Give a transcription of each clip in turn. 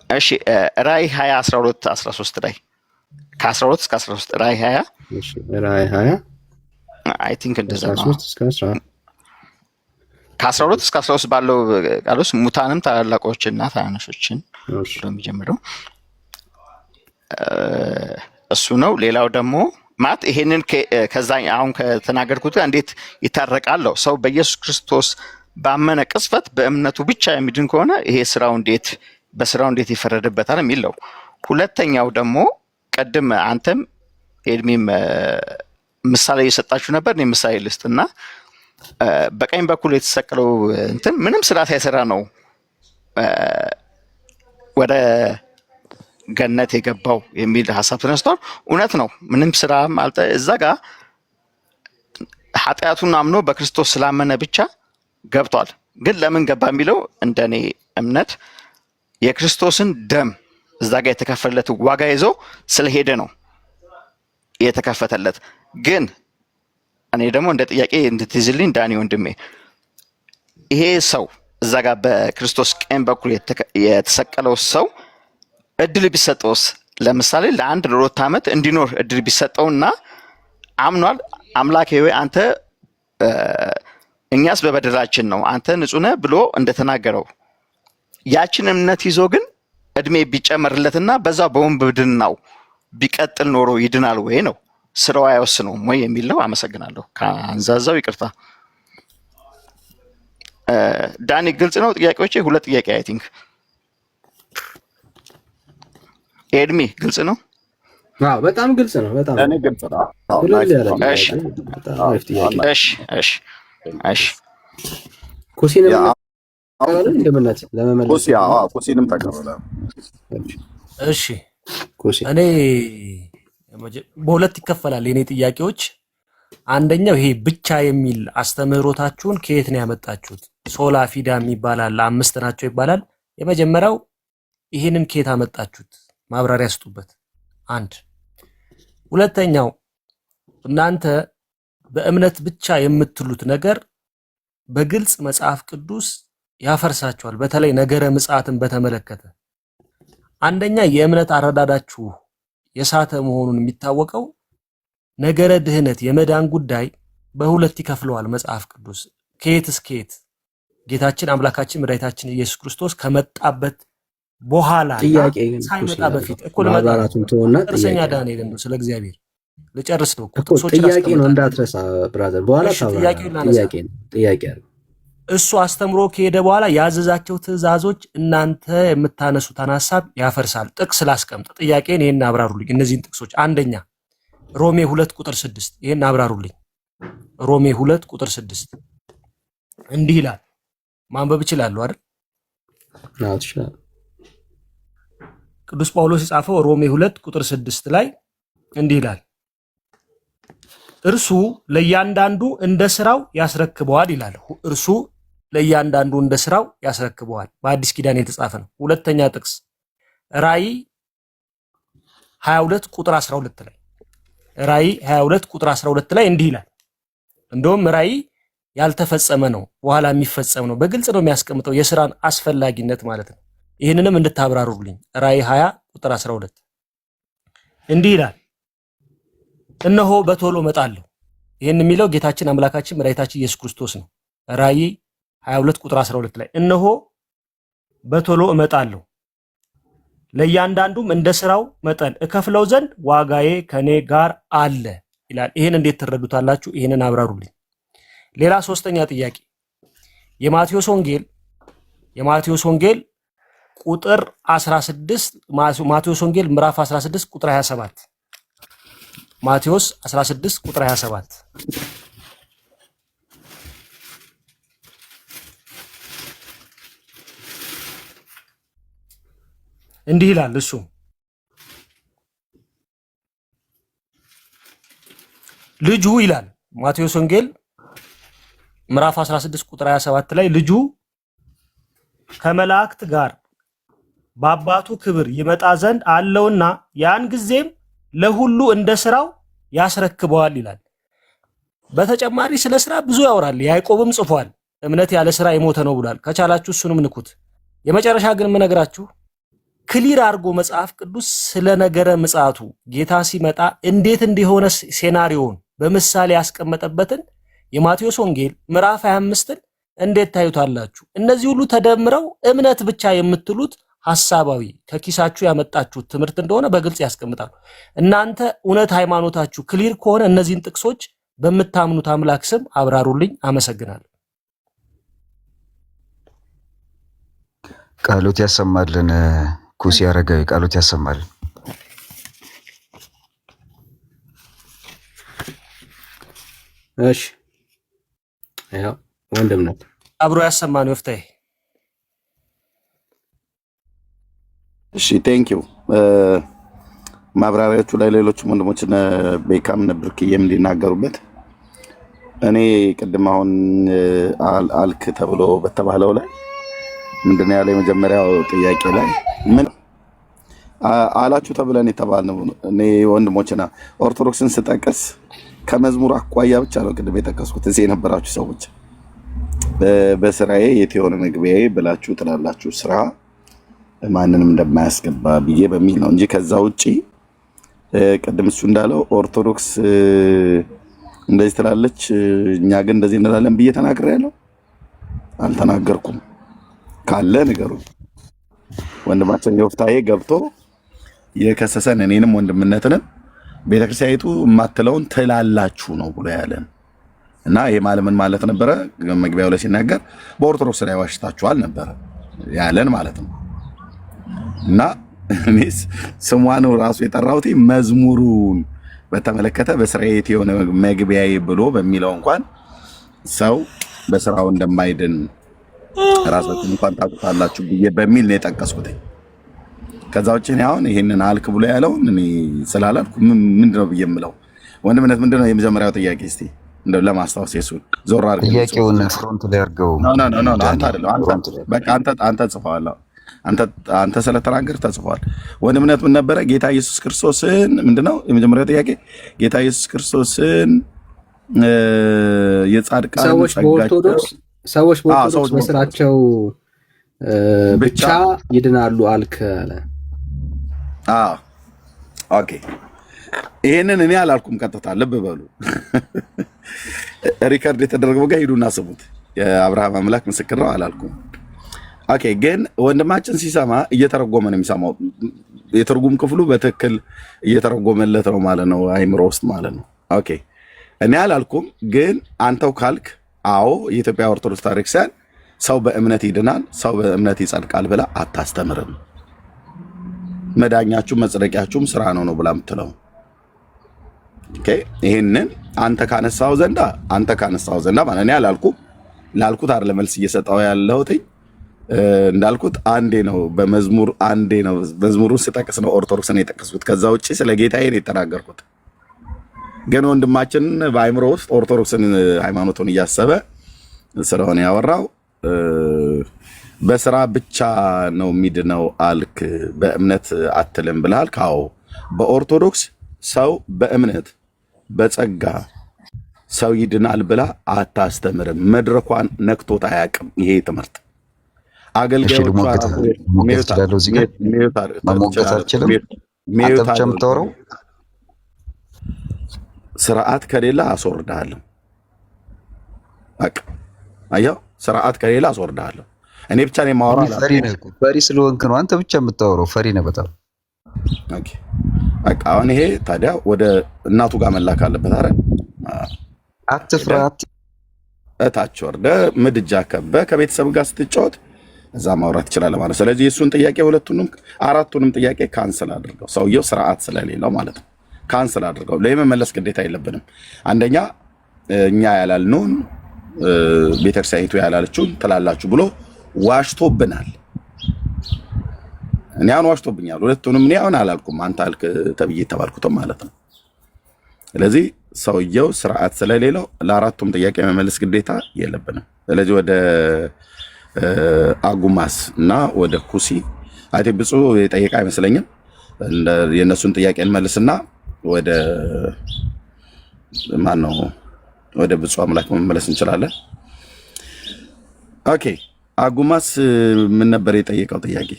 እሺ ራእይ 20 12 13 ላይ ከ12 እስከ 13 ራእይ 20 እሺ ራእይ 20 አይ ቲንክ እንደዛ ነው። 13 እስከ 10 ከ12 እስከ 13 ባለው ቃል ውስጥ ሙታንም ታላላቆችና ታናናሾችን እሺ ብሎ የሚጀምረው እሱ ነው። ሌላው ደግሞ ማለት ይሄንን ከዛ አሁን ከተናገርኩት ጋር እንዴት ይታረቃል? ሰው በኢየሱስ ክርስቶስ ባመነ ቅጽበት በእምነቱ ብቻ የሚድን ከሆነ ይሄ ስራው እንዴት በስራው እንዴት ይፈረድበታል የሚለው። ሁለተኛው ደግሞ ቀድም አንተም ኤድሚም ምሳሌ እየሰጣችሁ ነበር። እኔ ምሳሌ ልስጥና በቀኝ በኩል የተሰቀለው እንትን ምንም ስራ ሳይሰራ ነው ወደ ገነት የገባው የሚል ሐሳብ ተነስቷል። እውነት ነው። ምንም ስራ ማለት እዛ ጋር ኃጢአቱን አምኖ በክርስቶስ ስላመነ ብቻ ገብቷል። ግን ለምን ገባ የሚለው እንደኔ እምነት የክርስቶስን ደም እዛ ጋር የተከፈለለት ዋጋ ይዞ ስለሄደ ነው የተከፈተለት። ግን እኔ ደግሞ እንደ ጥያቄ እንድትይዝልኝ ዳኒ ወንድሜ ይሄ ሰው እዛ ጋር በክርስቶስ ቀኝ በኩል የተሰቀለው ሰው እድል ቢሰጠውስ ለምሳሌ ለአንድ ለሁለት ዓመት እንዲኖር እድል ቢሰጠውና አምኗል አምላኬ ወይ አንተ እኛስ በበደላችን ነው አንተ ንጹህ ነህ ብሎ እንደተናገረው ያችን እምነት ይዞ ግን እድሜ ቢጨመርለትና በዛው በወንብድናው ቢቀጥል ኖሮ ይድናል ወይ ነው ስራው አይወስነውም ወይ የሚል ነው። አመሰግናለሁ። ካንዛዛው ይቅርታ። ዳኒ ግልጽ ነው ጥያቄዎቼ? ሁለት ጥያቄ አይ ቲንክ ኤድሚ ግልጽ ነው? አዎ በጣም ግልጽ ነው። በጣም እኔ ግልጽ ነው። እሺ እሺ እሺ እሺ ኩሲንም እንደምነት ለመመለስ ኩሲንም ተቀበለ። እሺ ኩሲ እኔ በሁለት ይከፈላል የኔ ጥያቄዎች። አንደኛው ይሄ ብቻ የሚል አስተምህሮታችሁን ከየት ነው ያመጣችሁት? ሶላ ፊዳ ይባላል፣ አምስት ናቸው ይባላል። የመጀመሪያው ይሄንን ከየት አመጣችሁት? ማብራሪያ ስጡበት። አንድ ሁለተኛው እናንተ በእምነት ብቻ የምትሉት ነገር በግልጽ መጽሐፍ ቅዱስ ያፈርሳችኋል። በተለይ ነገረ ምጽአትን በተመለከተ አንደኛ የእምነት አረዳዳችሁ የሳተ መሆኑን የሚታወቀው ነገረ ድህነት የመዳን ጉዳይ በሁለት ይከፍለዋል መጽሐፍ ቅዱስ። ከየት እስከ የት ጌታችን አምላካችን መድኃኒታችን ኢየሱስ ክርስቶስ ከመጣበት በኋላ ሳይመጣ በፊት እኮ ለማባራቱን ተወና ጥርሰኛ ዳንኤል እንደው ስለ እግዚአብሔር ልጨርስ ነው እኮ ጥያቄ ነው እንዳትረሳ ብራዘር። በኋላ ጥያቄ ነው እሱ አስተምሮ ከሄደ በኋላ ያዘዛቸው ትእዛዞች እናንተ የምታነሱትን ሐሳብ ያፈርሳል። ጥቅስ ላስቀምጥ። ጥያቄን ይሄን አብራሩልኝ። እነዚህን ጥቅሶች አንደኛ ሮሜ 2 ቁጥር 6 ይሄን አብራሩልኝ። ሮሜ 2 ቁጥር 6 እንዲህ ይላል። ማንበብ እችላለሁ አይደል? አዎ ትችላለህ። ቅዱስ ጳውሎስ የጻፈው ሮሜ 2 ቁጥር 6 ላይ እንዲህ ይላል፣ እርሱ ለእያንዳንዱ እንደ ስራው ያስረክበዋል ይላል። እርሱ ለእያንዳንዱ እንደ ስራው ያስረክበዋል። በአዲስ ኪዳን የተጻፈ ነው። ሁለተኛ ጥቅስ ራእይ 22 ቁጥር 12 ላይ ራእይ 22 ቁጥር 12 ላይ እንዲህ ይላል። እንደውም ራእይ ያልተፈጸመ ነው፣ በኋላ የሚፈጸም ነው። በግልጽ ነው የሚያስቀምጠው የስራን አስፈላጊነት ማለት ነው። ይህንንም እንድታብራሩልኝ። ራእይ 20 ቁጥር 12 እንዲህ ይላል፣ እነሆ በቶሎ እመጣለሁ። ይህን የሚለው ጌታችን አምላካችን መድኃኒታችን ኢየሱስ ክርስቶስ ነው። ራእይ 22 ቁጥር 12 ላይ እነሆ በቶሎ እመጣለሁ፣ ለእያንዳንዱም እንደ ስራው መጠን እከፍለው ዘንድ ዋጋዬ ከኔ ጋር አለ ይላል። ይህን እንዴት ትረዱታላችሁ? ይህንን አብራሩልኝ። ሌላ ሶስተኛ ጥያቄ የማቴዎስ ወንጌል ቁጥር 16 ማቴዎስ ወንጌል ምዕራፍ 16 ቁጥር 27 ማቴዎስ 16 ቁጥር 27 እንዲህ ይላል። እሱ ልጁ ይላል ማቴዎስ ወንጌል ምዕራፍ 16 ቁጥር 27 ላይ ልጁ ከመላእክት ጋር በአባቱ ክብር ይመጣ ዘንድ አለውና ያን ጊዜም ለሁሉ እንደ ስራው ያስረክበዋል ይላል። በተጨማሪ ስለ ስራ ብዙ ያወራል። ያዕቆብም ጽፏል፣ እምነት ያለ ስራ የሞተ ነው ብሏል። ከቻላችሁ እሱንም ንኩት። የመጨረሻ ግን የምነግራችሁ ክሊር አድርጎ መጽሐፍ ቅዱስ ስለ ነገረ ምጽአቱ ጌታ ሲመጣ እንዴት እንደሆነ ሴናሪዮን በምሳሌ ያስቀመጠበትን የማቴዎስ ወንጌል ምዕራፍ 25ን እንዴት ታዩታላችሁ? እነዚህ ሁሉ ተደምረው እምነት ብቻ የምትሉት ሐሳባዊ ከኪሳችሁ ያመጣችሁት ትምህርት እንደሆነ በግልጽ ያስቀምጣሉ። እናንተ እውነት ሃይማኖታችሁ ክሊር ከሆነ እነዚህን ጥቅሶች በምታምኑት አምላክ ስም አብራሩልኝ። አመሰግናለሁ። ቃሎት ያሰማልን። ኩሲ አረጋዊ ቃሎት ያሰማልን። እሺ ያው ወንድም ነው አብሮ ያሰማን ወፍታይ። እሺ ቴንክ ዩ ማብራሪያዎቹ ላይ ሌሎች ወንድሞችን ቤካም ነብርክዬም እንዲናገሩበት እኔ ቅድም አሁን አልክ ተብሎ በተባለው ላይ ምንድነው ያለ የመጀመሪያው ጥያቄ ላይ ምን አላችሁ ተብለን የተባልነው እኔ ወንድሞችና ኦርቶዶክስን ስጠቅስ ከመዝሙር አቋያ ብቻ ነው ቅድም የጠቀስኩት። እዚህ የነበራችሁ ሰዎች በስራዬ የትሆነ መግቢያዬ ብላችሁ ትላላችሁ ስራ ማንንም እንደማያስገባ ብዬ በሚል ነው እንጂ ከዛ ውጪ ቅድም እሱ እንዳለው ኦርቶዶክስ እንደዚህ ትላለች እኛ ግን እንደዚህ እንላለን ብዬ ተናግሬያለሁ? አልተናገርኩም። ካለ ነገሩ ወንድማችን ዮፍታሔ ገብቶ የከሰሰን እኔንም ወንድምነትንም ቤተክርስቲያኒቱ የማትለውን ትላላችሁ ነው ብሎ ያለን እና ይሄ ምን ማለት ነበረ? መግቢያው ላይ ሲናገር በኦርቶዶክስ ላይ ዋሽታችኋል ነበረ ያለን ማለት ነው። እና እኔስ ስሟን ራሱ የጠራሁት መዝሙሩን በተመለከተ በስራዬ የሆነ መግቢያዬ ብሎ በሚለው እንኳን ሰው በስራው እንደማይድን ራሳችሁን እንኳን ታውቁታላችሁ ብዬ በሚል ነው የጠቀስኩት። ከዛ ውጭ እኔ አሁን ይሄንን አልክ ብሎ ያለውን እኔ ስላላልኩ ምንድነው ብዬ የምለው? ወንድምነት ምንድነው የመጀመሪያው ጥያቄ? እስቲ እንደው ለማስታወስ የሱን ዞር አድርገህ ጥያቄውን ፍሮንት ላይ አድርገው። አንተ አይደለም በቃ አንተ ጽፈዋል። አንተ ስለተናገር ተጽፏል። ወንድምነት ምን ነበረ? ጌታ ኢየሱስ ክርስቶስን ምንድነው የመጀመሪያው ጥያቄ? ጌታ ኢየሱስ ክርስቶስን የጻድቃን ሰዎች በኦርቶዶክስ በስራቸው ብቻ ይድናሉ አልክ አለ። ኦኬ ይሄንን እኔ አላልኩም። ቀጥታ ልብ በሉ። ሪከርድ የተደረገው ጋር ሂዱና ስሙት። የአብርሃም አምላክ ምስክር ነው አላልኩም። ኦኬ ግን ወንድማችን ሲሰማ እየተረጎመ ነው የሚሰማው። የትርጉም ክፍሉ በትክክል እየተረጎመለት ነው ማለት ነው፣ አይምሮ ውስጥ ማለት ነው። ኦኬ እኔ አላልኩም። ግን አንተው ካልክ አዎ የኢትዮጵያ ኦርቶዶክስ ታሪክሳን ሰው በእምነት ይድናል፣ ሰው በእምነት ይጸድቃል ብላ አታስተምርም። መዳኛችሁም መጽደቂያችሁም ስራ ነው ብላ የምትለው። ኦኬ ይሄንን አንተ ካነሳው ዘንዳ ማለት እኔ አላልኩም። ላልኩት አይደለም መልስ እየሰጠው ያለሁት። እንዳልኩት አንዴ ነው በመዝሙር አንዴ ነው መዝሙሩን ስጠቅስ ነው ኦርቶዶክስን የጠቀስኩት። ከዛ ውጪ ስለ ጌታዬ ነው የተናገርኩት። ግን ወንድማችን በአይምሮ ውስጥ ኦርቶዶክስን ሃይማኖቱን እያሰበ ስለሆነ ያወራው በስራ ብቻ ነው የሚድነው አልክ፣ በእምነት አትልም ብለሃል። ካው በኦርቶዶክስ ሰው በእምነት በጸጋ ሰው ይድናል ብላ አታስተምርም። መድረኳን ነክቶት አያውቅም ይሄ ትምህርት። አገልጋዮች ስርዓት ከሌላ አስወርዳለሁ። በቃ አየው፣ ስርዓት ከሌላ አስወርዳለሁ። እኔ ብቻ ነኝ የማወራው። ፈሪ ስለሆንክ ነው አንተ ብቻ የምታወራው። ፈሪ ነህ በጣም። ኦኬ በቃ አሁን ይሄ ታዲያ ወደ እናቱ ጋር መላክ አለበት አይደል? አትፍራት። እታች ወርደህ ምድጃ ከበህ ከቤተሰብ ጋር ስትጫወት እዛ ማውራት ትችላለህ ማለት። ስለዚህ እሱን ጥያቄ አራቱንም ጥያቄ ካንስል አድርገው። ሰውየው ስርዓት ስለሌለው ማለት ነው። ካንስል አድርገው። ለመመለስ ግዴታ የለብንም። አንደኛ እኛ ያላልነውን ቤተክርስቲያኒቱ ያላለችውን ትላላችሁ ብሎ ዋሽቶብናል። እኔ አሁን ዋሽቶብኛል። ሁለቱንም እኔ አሁን አላልኩም፣ አንተ አልክ ተብዬ ተባልኩትም ማለት ነው። ስለዚህ ሰውየው ስርዓት ስለሌለው ለአራቱም ጥያቄ መመለስ ግዴታ የለብንም። ስለዚህ ወደ አጉማስ እና ወደ ኩሲ አይቴ ብፁ የጠየቀ አይመስለኝም። የእነሱን ጥያቄ እንመልስና ወደ ማን ነው ወደ ብፁ አምላክ መመለስ እንችላለን። ኦኬ አጉማስ ምን ነበር የጠየቀው ጥያቄ?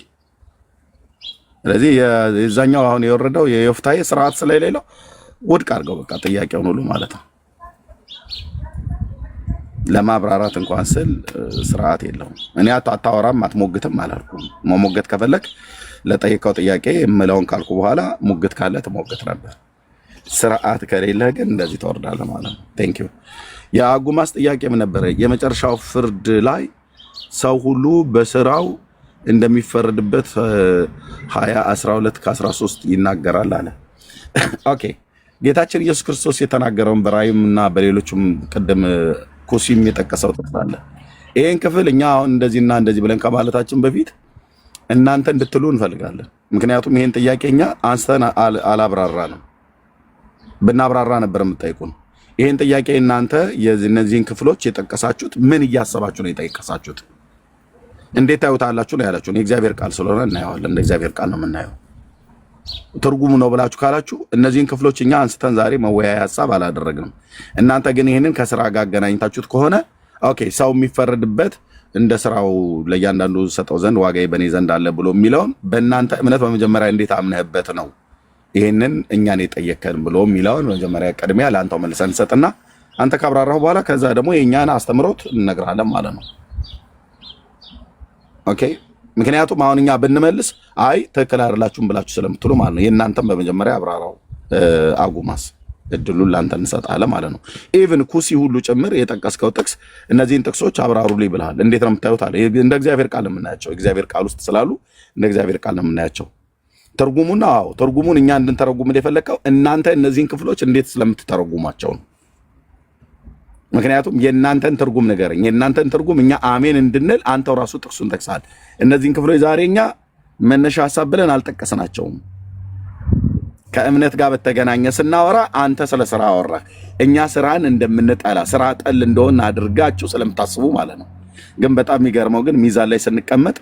ስለዚህ የዛኛው አሁን የወረደው የዮፍታሔ ስርዓት ስለሌለው ውድቅ አድርገው በቃ ጥያቄውን ሁሉ ማለት ነው። ለማብራራት እንኳን ስል ስርዓት የለውም። እኔ አታወራም አትሞግትም አላልኩም። መሞገት ከፈለክ ለጠየቀው ጥያቄ የምለውን ካልኩ በኋላ ሙግት ካለ ትሞግት ነበር። ስርዓት ከሌለ ግን እንደዚህ ተወርዳለህ ማለት ነው። ቴንክ ዩ። የአጉማስ ጥያቄ ምን ነበረ? የመጨረሻው ፍርድ ላይ ሰው ሁሉ በስራው እንደሚፈረድበት 20:12-13 ይናገራል አለ። ኦኬ ጌታችን ኢየሱስ ክርስቶስ የተናገረውን በራእይም እና በሌሎችም ቅድም ኩሲም የጠቀሰው ጥቅስ አለ። ይሄን ክፍል እኛ አሁን እንደዚህና እንደዚህ ብለን ከማለታችን በፊት እናንተ እንድትሉ እንፈልጋለን። ምክንያቱም ይሄን ጥያቄ እኛ አንስተን አላብራራንም። ብናብራራ ነበር የምትጠይቁን። ይሄን ጥያቄ እናንተ እነዚህን ክፍሎች የጠቀሳችሁት ምን እያሰባችሁ ነው የጠቀሳችሁት? እንዴት ታዩታላችሁ ነው ያላችሁ? የእግዚአብሔር ቃል ስለሆነ እናየዋለን። እንደ እግዚአብሔር ቃል ነው የምናየው። ትርጉሙ ነው ብላችሁ ካላችሁ እነዚህን ክፍሎች እኛ አንስተን ዛሬ መወያያ ሐሳብ አላደረግንም። እናንተ ግን ይሄንን ከስራ ጋር አገናኝታችሁት ከሆነ ኦኬ ሰው የሚፈረድበት እንደ ስራው ለእያንዳንዱ ሰጠው ዘንድ ዋጋዬ በእኔ ዘንድ አለ ብሎ የሚለውን በእናንተ እምነት በመጀመሪያ እንዴት አምነህበት ነው ይሄንን እኛን የጠየከን ብሎ የሚለውን መጀመሪያ ቅድሚያ ለአንተው መልሰን እንሰጥና አንተ ካብራራሁ በኋላ ከዛ ደግሞ የእኛን አስተምሮት እንነግርሃለን ማለት ነው። ኦኬ ምክንያቱም አሁን እኛ ብንመልስ አይ ትክክል አይደላችሁም ብላችሁ ስለምትሉ ማለት ነው። የእናንተም በመጀመሪያ አብራራው አጉማስ እድሉን ላንተ እንሰጣለን ማለት ነው። ኢቭን ኩሲ ሁሉ ጭምር የጠቀስከው ጥቅስ እነዚህን ጥቅሶች አብራሩልኝ ብለሃል። እንዴት ነው የምታዩት አለ። እንደ እግዚአብሔር ቃል ነው የምናያቸው። እግዚአብሔር ቃል ውስጥ ስላሉ እንደ እግዚአብሔር ቃል ነው የምናያቸው። ትርጉሙና ትርጉሙን እኛ እንድንተረጉም የፈለከው እናንተ እነዚህን ክፍሎች እንዴት ስለምትተረጉማቸው ነው። ምክንያቱም የእናንተን ትርጉም ንገረኝ። የእናንተን ትርጉም እኛ አሜን እንድንል አንተው ራሱ ጥቅሱን ጠቅሳል። እነዚህን ክፍሎች ዛሬ እኛ መነሻ ሐሳብ ብለን አልጠቀስናቸውም። ከእምነት ጋር በተገናኘ ስናወራ አንተ ስለ ስራ አወራ። እኛ ስራን እንደምንጠላ ስራ ጠል እንደሆነ አድርጋችሁ ስለምታስቡ ማለት ነው። ግን በጣም የሚገርመው ግን ሚዛን ላይ ስንቀመጥ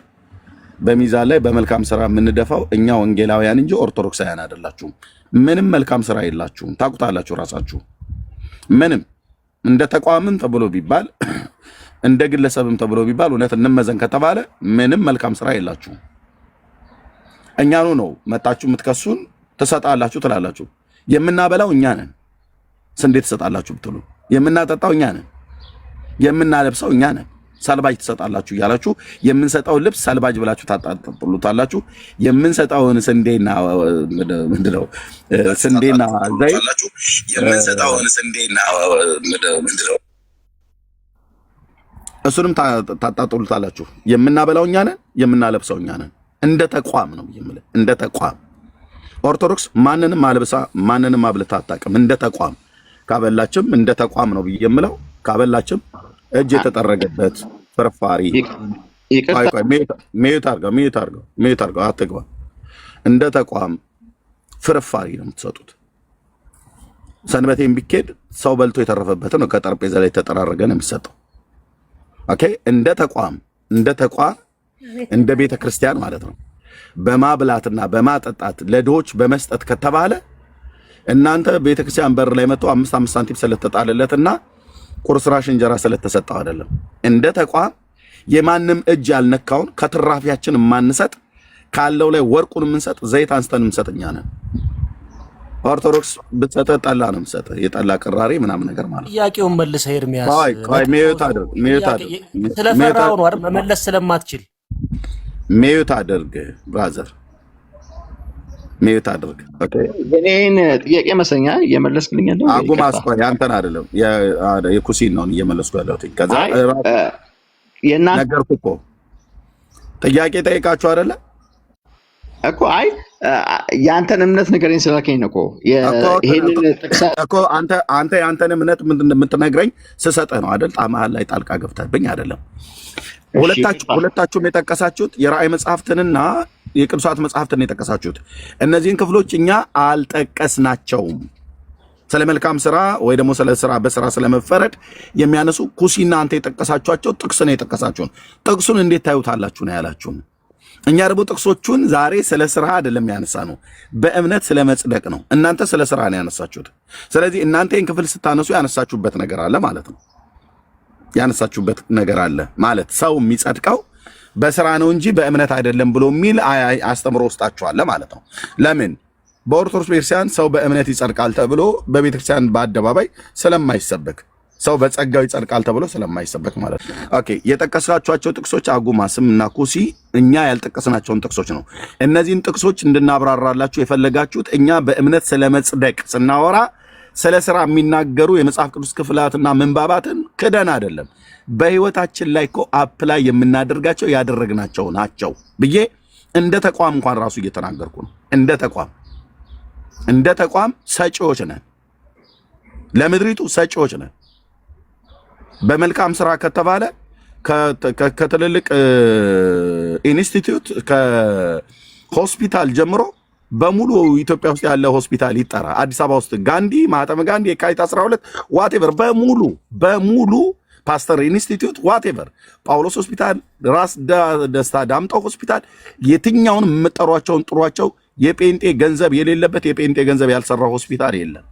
በሚዛን ላይ በመልካም ስራ የምንደፋው እኛ ወንጌላውያን እንጂ ኦርቶዶክሳውያን አይደላችሁም። ምንም መልካም ስራ የላችሁም። ታውቁታላችሁ ራሳችሁ። ምንም እንደ ተቋምም ተብሎ ቢባል እንደ ግለሰብም ተብሎ ቢባል እውነት እንመዘን ከተባለ ምንም መልካም ስራ የላችሁም። እኛኑ ነው መጣችሁ የምትከሱን። ትሰጣላችሁ ትላላችሁ። የምናበላው እኛ ነን። ስንዴ ትሰጣላችሁ ብትሉ የምናጠጣው እኛ ነን። የምናለብሰው እኛ ነን። ሰልባጅ ትሰጣላችሁ እያላችሁ የምንሰጠው ልብስ ሰልባጅ ብላችሁ ታጣጥሉታላችሁ። የምንሰጠውን ስንዴና ምንድነው ስንዴና ዘይት የምንሰጠውን ስንዴና ምንድነው እሱንም ታጣጥሉታላችሁ። የምናበላው እኛ ነን። የምናለብሰው እኛ ነን። እንደ ተቋም ነው የምልህ። እንደ ተቋም ኦርቶዶክስ ማንንም አልብሳ ማንንም አብልታ አታውቅም። እንደ ተቋም ካበላችም እንደ ተቋም ነው ብዬ የምለው። ካበላችም እጅ የተጠረገበት ፍርፋሪ ሚዩት አድርገው አትግባ። እንደ ተቋም ፍርፋሪ ነው የምትሰጡት። ሰንበቴን ቢኬድ ሰው በልቶ የተረፈበትን ነው ከጠረጴዛ ላይ የተጠራረገ ነው የሚሰጠው። ኦኬ እንደ ተቋም እንደ ቤተ ክርስቲያን ማለት ነው በማብላትና በማጠጣት ለድሆች በመስጠት ከተባለ እናንተ ቤተክርስቲያን በር ላይ መጥቶ 5 ሳንቲም ስለተጣለለትና ቁርስራሽ እንጀራ ስለተሰጠው አይደለም። እንደ ተቋም የማንም እጅ ያልነካውን ከትራፊያችን የማንሰጥ ካለው ላይ ወርቁን የምንሰጥ ዘይት አንስተን የምንሰጥ እኛ ነን። ኦርቶዶክስ ብትሰጥ ጠላ ነው የምትሰጥ፣ የጠላ ቅራሬ ምናምን ነገር ማለት ነው። ጥያቄውን መልሰህ ኤርሚያስ ሚዩት አድርግ ስለፈራው ነው አይደል? መመለስ ስለማትችል ሚዩት አድርግ ብራዘር፣ ሚዩት አድርግ። ኦኬ የኔን ጥያቄ መሰኛ እየመለስክልኝ አይደል? አጉማስ ቆይ አንተን አይደለም የኩሲን ነው እየመለስኩ ያለሁት። ከዛ ነገርኩ እኮ ጥያቄ ጠይቃችሁ አይደለ እኮ። አይ ያንተን እምነት ንገረኝ ስላልከኝ ነው እኮ ይሄንን ጥቅስ እኮ አንተ ያንተን እምነት ምንድን የምትነግረኝ ስሰጥህ ነው አይደል? መሀል ላይ ጣልቃ ገብተህብኝ አይደለም። ሁለታችሁም የጠቀሳችሁት የራእይ መጽሐፍትንና የቅዱሳት መጽሐፍትን የጠቀሳችሁት እነዚህን ክፍሎች እኛ አልጠቀስናቸውም። ስለ መልካም ስራ ወይ ደግሞ ስለ ስራ በስራ ስለመፈረድ የሚያነሱ ኩሲና አንተ የጠቀሳችኋቸው ጥቅስ ነው የጠቀሳችሁን። ጥቅሱን እንዴት ታዩታላችሁ ነው ያላችሁን። እኛ ደግሞ ጥቅሶቹን ዛሬ ስለ ስራ አይደለም ያነሳ ነው፣ በእምነት ስለ መጽደቅ ነው። እናንተ ስለ ስራ ነው ያነሳችሁት። ስለዚህ እናንተ ይህን ክፍል ስታነሱ ያነሳችሁበት ነገር አለ ማለት ነው። ያነሳችሁበት ነገር አለ ማለት ሰው የሚጸድቀው በስራ ነው እንጂ በእምነት አይደለም ብሎ የሚል አስተምሮ ውስጣችኋል ማለት ነው። ለምን በኦርቶዶክስ ቤተክርስቲያን ሰው በእምነት ይጸድቃል ተብሎ በቤተክርስቲያን በአደባባይ ስለማይሰበክ ሰው በጸጋው ይጸድቃል ተብሎ ስለማይሰበክ ማለት ነው። ኦኬ የጠቀሳችኋቸው ጥቅሶች አጉማስም እና ኩሲ እኛ ያልጠቀስናቸውን ጥቅሶች ነው። እነዚህን ጥቅሶች እንድናብራራላችሁ የፈለጋችሁት እኛ በእምነት ስለመጽደቅ ስናወራ ስለ ስራ የሚናገሩ የመጽሐፍ ቅዱስ ክፍላትና ምንባባትን ክደን አይደለም። በህይወታችን ላይ እኮ አፕላይ የምናደርጋቸው ያደረግናቸው ናቸው ብዬ እንደ ተቋም እንኳን ራሱ እየተናገርኩ ነው። እንደ ተቋም ሰጪዎች ነን፣ ለምድሪቱ ሰጪዎች ነን። በመልካም ስራ ከተባለ ከትልልቅ ኢንስቲትዩት ከሆስፒታል ጀምሮ በሙሉ ኢትዮጵያ ውስጥ ያለ ሆስፒታል ይጠራ። አዲስ አበባ ውስጥ ጋንዲ፣ ማህተመ ጋንዲ፣ የካቲት 12 ዋቴቨር በሙሉ ፓስተር ኢንስቲትዩት ዋቴቨር፣ ጳውሎስ ሆስፒታል፣ ራስ ደስታ ዳምጠው ሆስፒታል፣ የትኛውን የምጠሯቸውን ጥሯቸው። የጴንጤ ገንዘብ የሌለበት የጴንጤ ገንዘብ ያልሰራው ሆስፒታል የለም።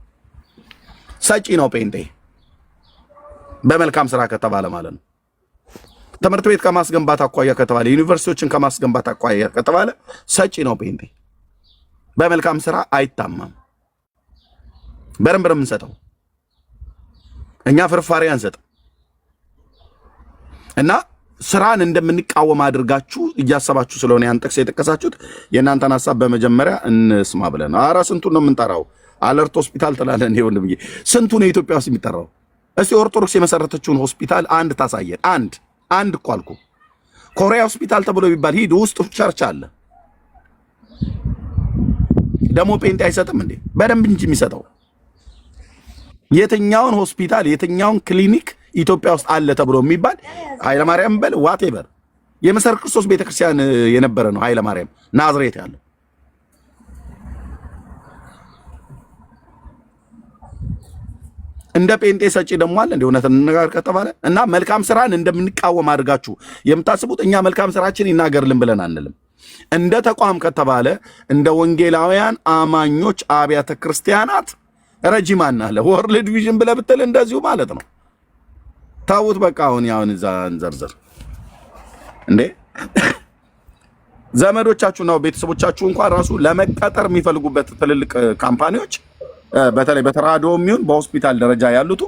ሰጪ ነው ጴንጤ በመልካም ስራ ከተባለ ማለት ነው። ትምህርት ቤት ከማስገንባት አኳያ ከተባለ ዩኒቨርሲቲዎችን ከማስገንባት አኳያ ከተባለ ሰጪ ነው ጴንጤ። በመልካም ስራ አይታማም። በረምብር የምንሰጠው እኛ ፍርፋሪ አንሰጥም። እና ስራን እንደምንቃወም አድርጋችሁ እያሰባችሁ ስለሆነ ያን ጥቅስ የጠቀሳችሁት የእናንተን ሀሳብ በመጀመሪያ እንስማ ብለን። ኧረ ስንቱን ነው የምንጠራው? አለርት ሆስፒታል ትላለህ እንዴ ወንድምዬ? ስንቱን የኢትዮጵያ ውስጥ የሚጠራው? እስቲ ኦርቶዶክስ የመሰረተችውን ሆስፒታል አንድ ታሳየን። አንድ እኮ አልኩ። ኮሪያ ሆስፒታል ተብሎ ቢባል ሂድ፣ ውስጥ ቸርች አለ። ደግሞ ጴንጤ አይሰጥም እንዴ? በደንብ እንጂ የሚሰጠው። የትኛውን ሆስፒታል የትኛውን ክሊኒክ ኢትዮጵያ ውስጥ አለ ተብሎ የሚባል ኃይለማርያም በል ዋቴቨር የመሰረት ክርስቶስ ቤተክርስቲያን የነበረ ነው። ኃይለማርያም ናዝሬት ያለው እንደ ጴንጤ ሰጪ ደግሞ አለ። እንደ እውነት እንነጋገር ከተባለ እና መልካም ስራን እንደምንቃወም አድርጋችሁ የምታስቡት እኛ መልካም ስራችን ይናገርልን ብለን አንልም። እንደ ተቋም ከተባለ እንደ ወንጌላውያን አማኞች አብያተ ክርስቲያናት ረጂማን አለ ወርልድ ቪዥን ብለህ ብትል እንደዚሁ ማለት ነው። ታውት በቃ አሁን እዛ እንዘርዝር እንዴ ዘመዶቻችሁና ቤተሰቦቻችሁ እንኳን ራሱ ለመቀጠር የሚፈልጉበት ትልልቅ ካምፓኒዎች በተለይ በተራድኦ የሚሆን በሆስፒታል ደረጃ ያሉት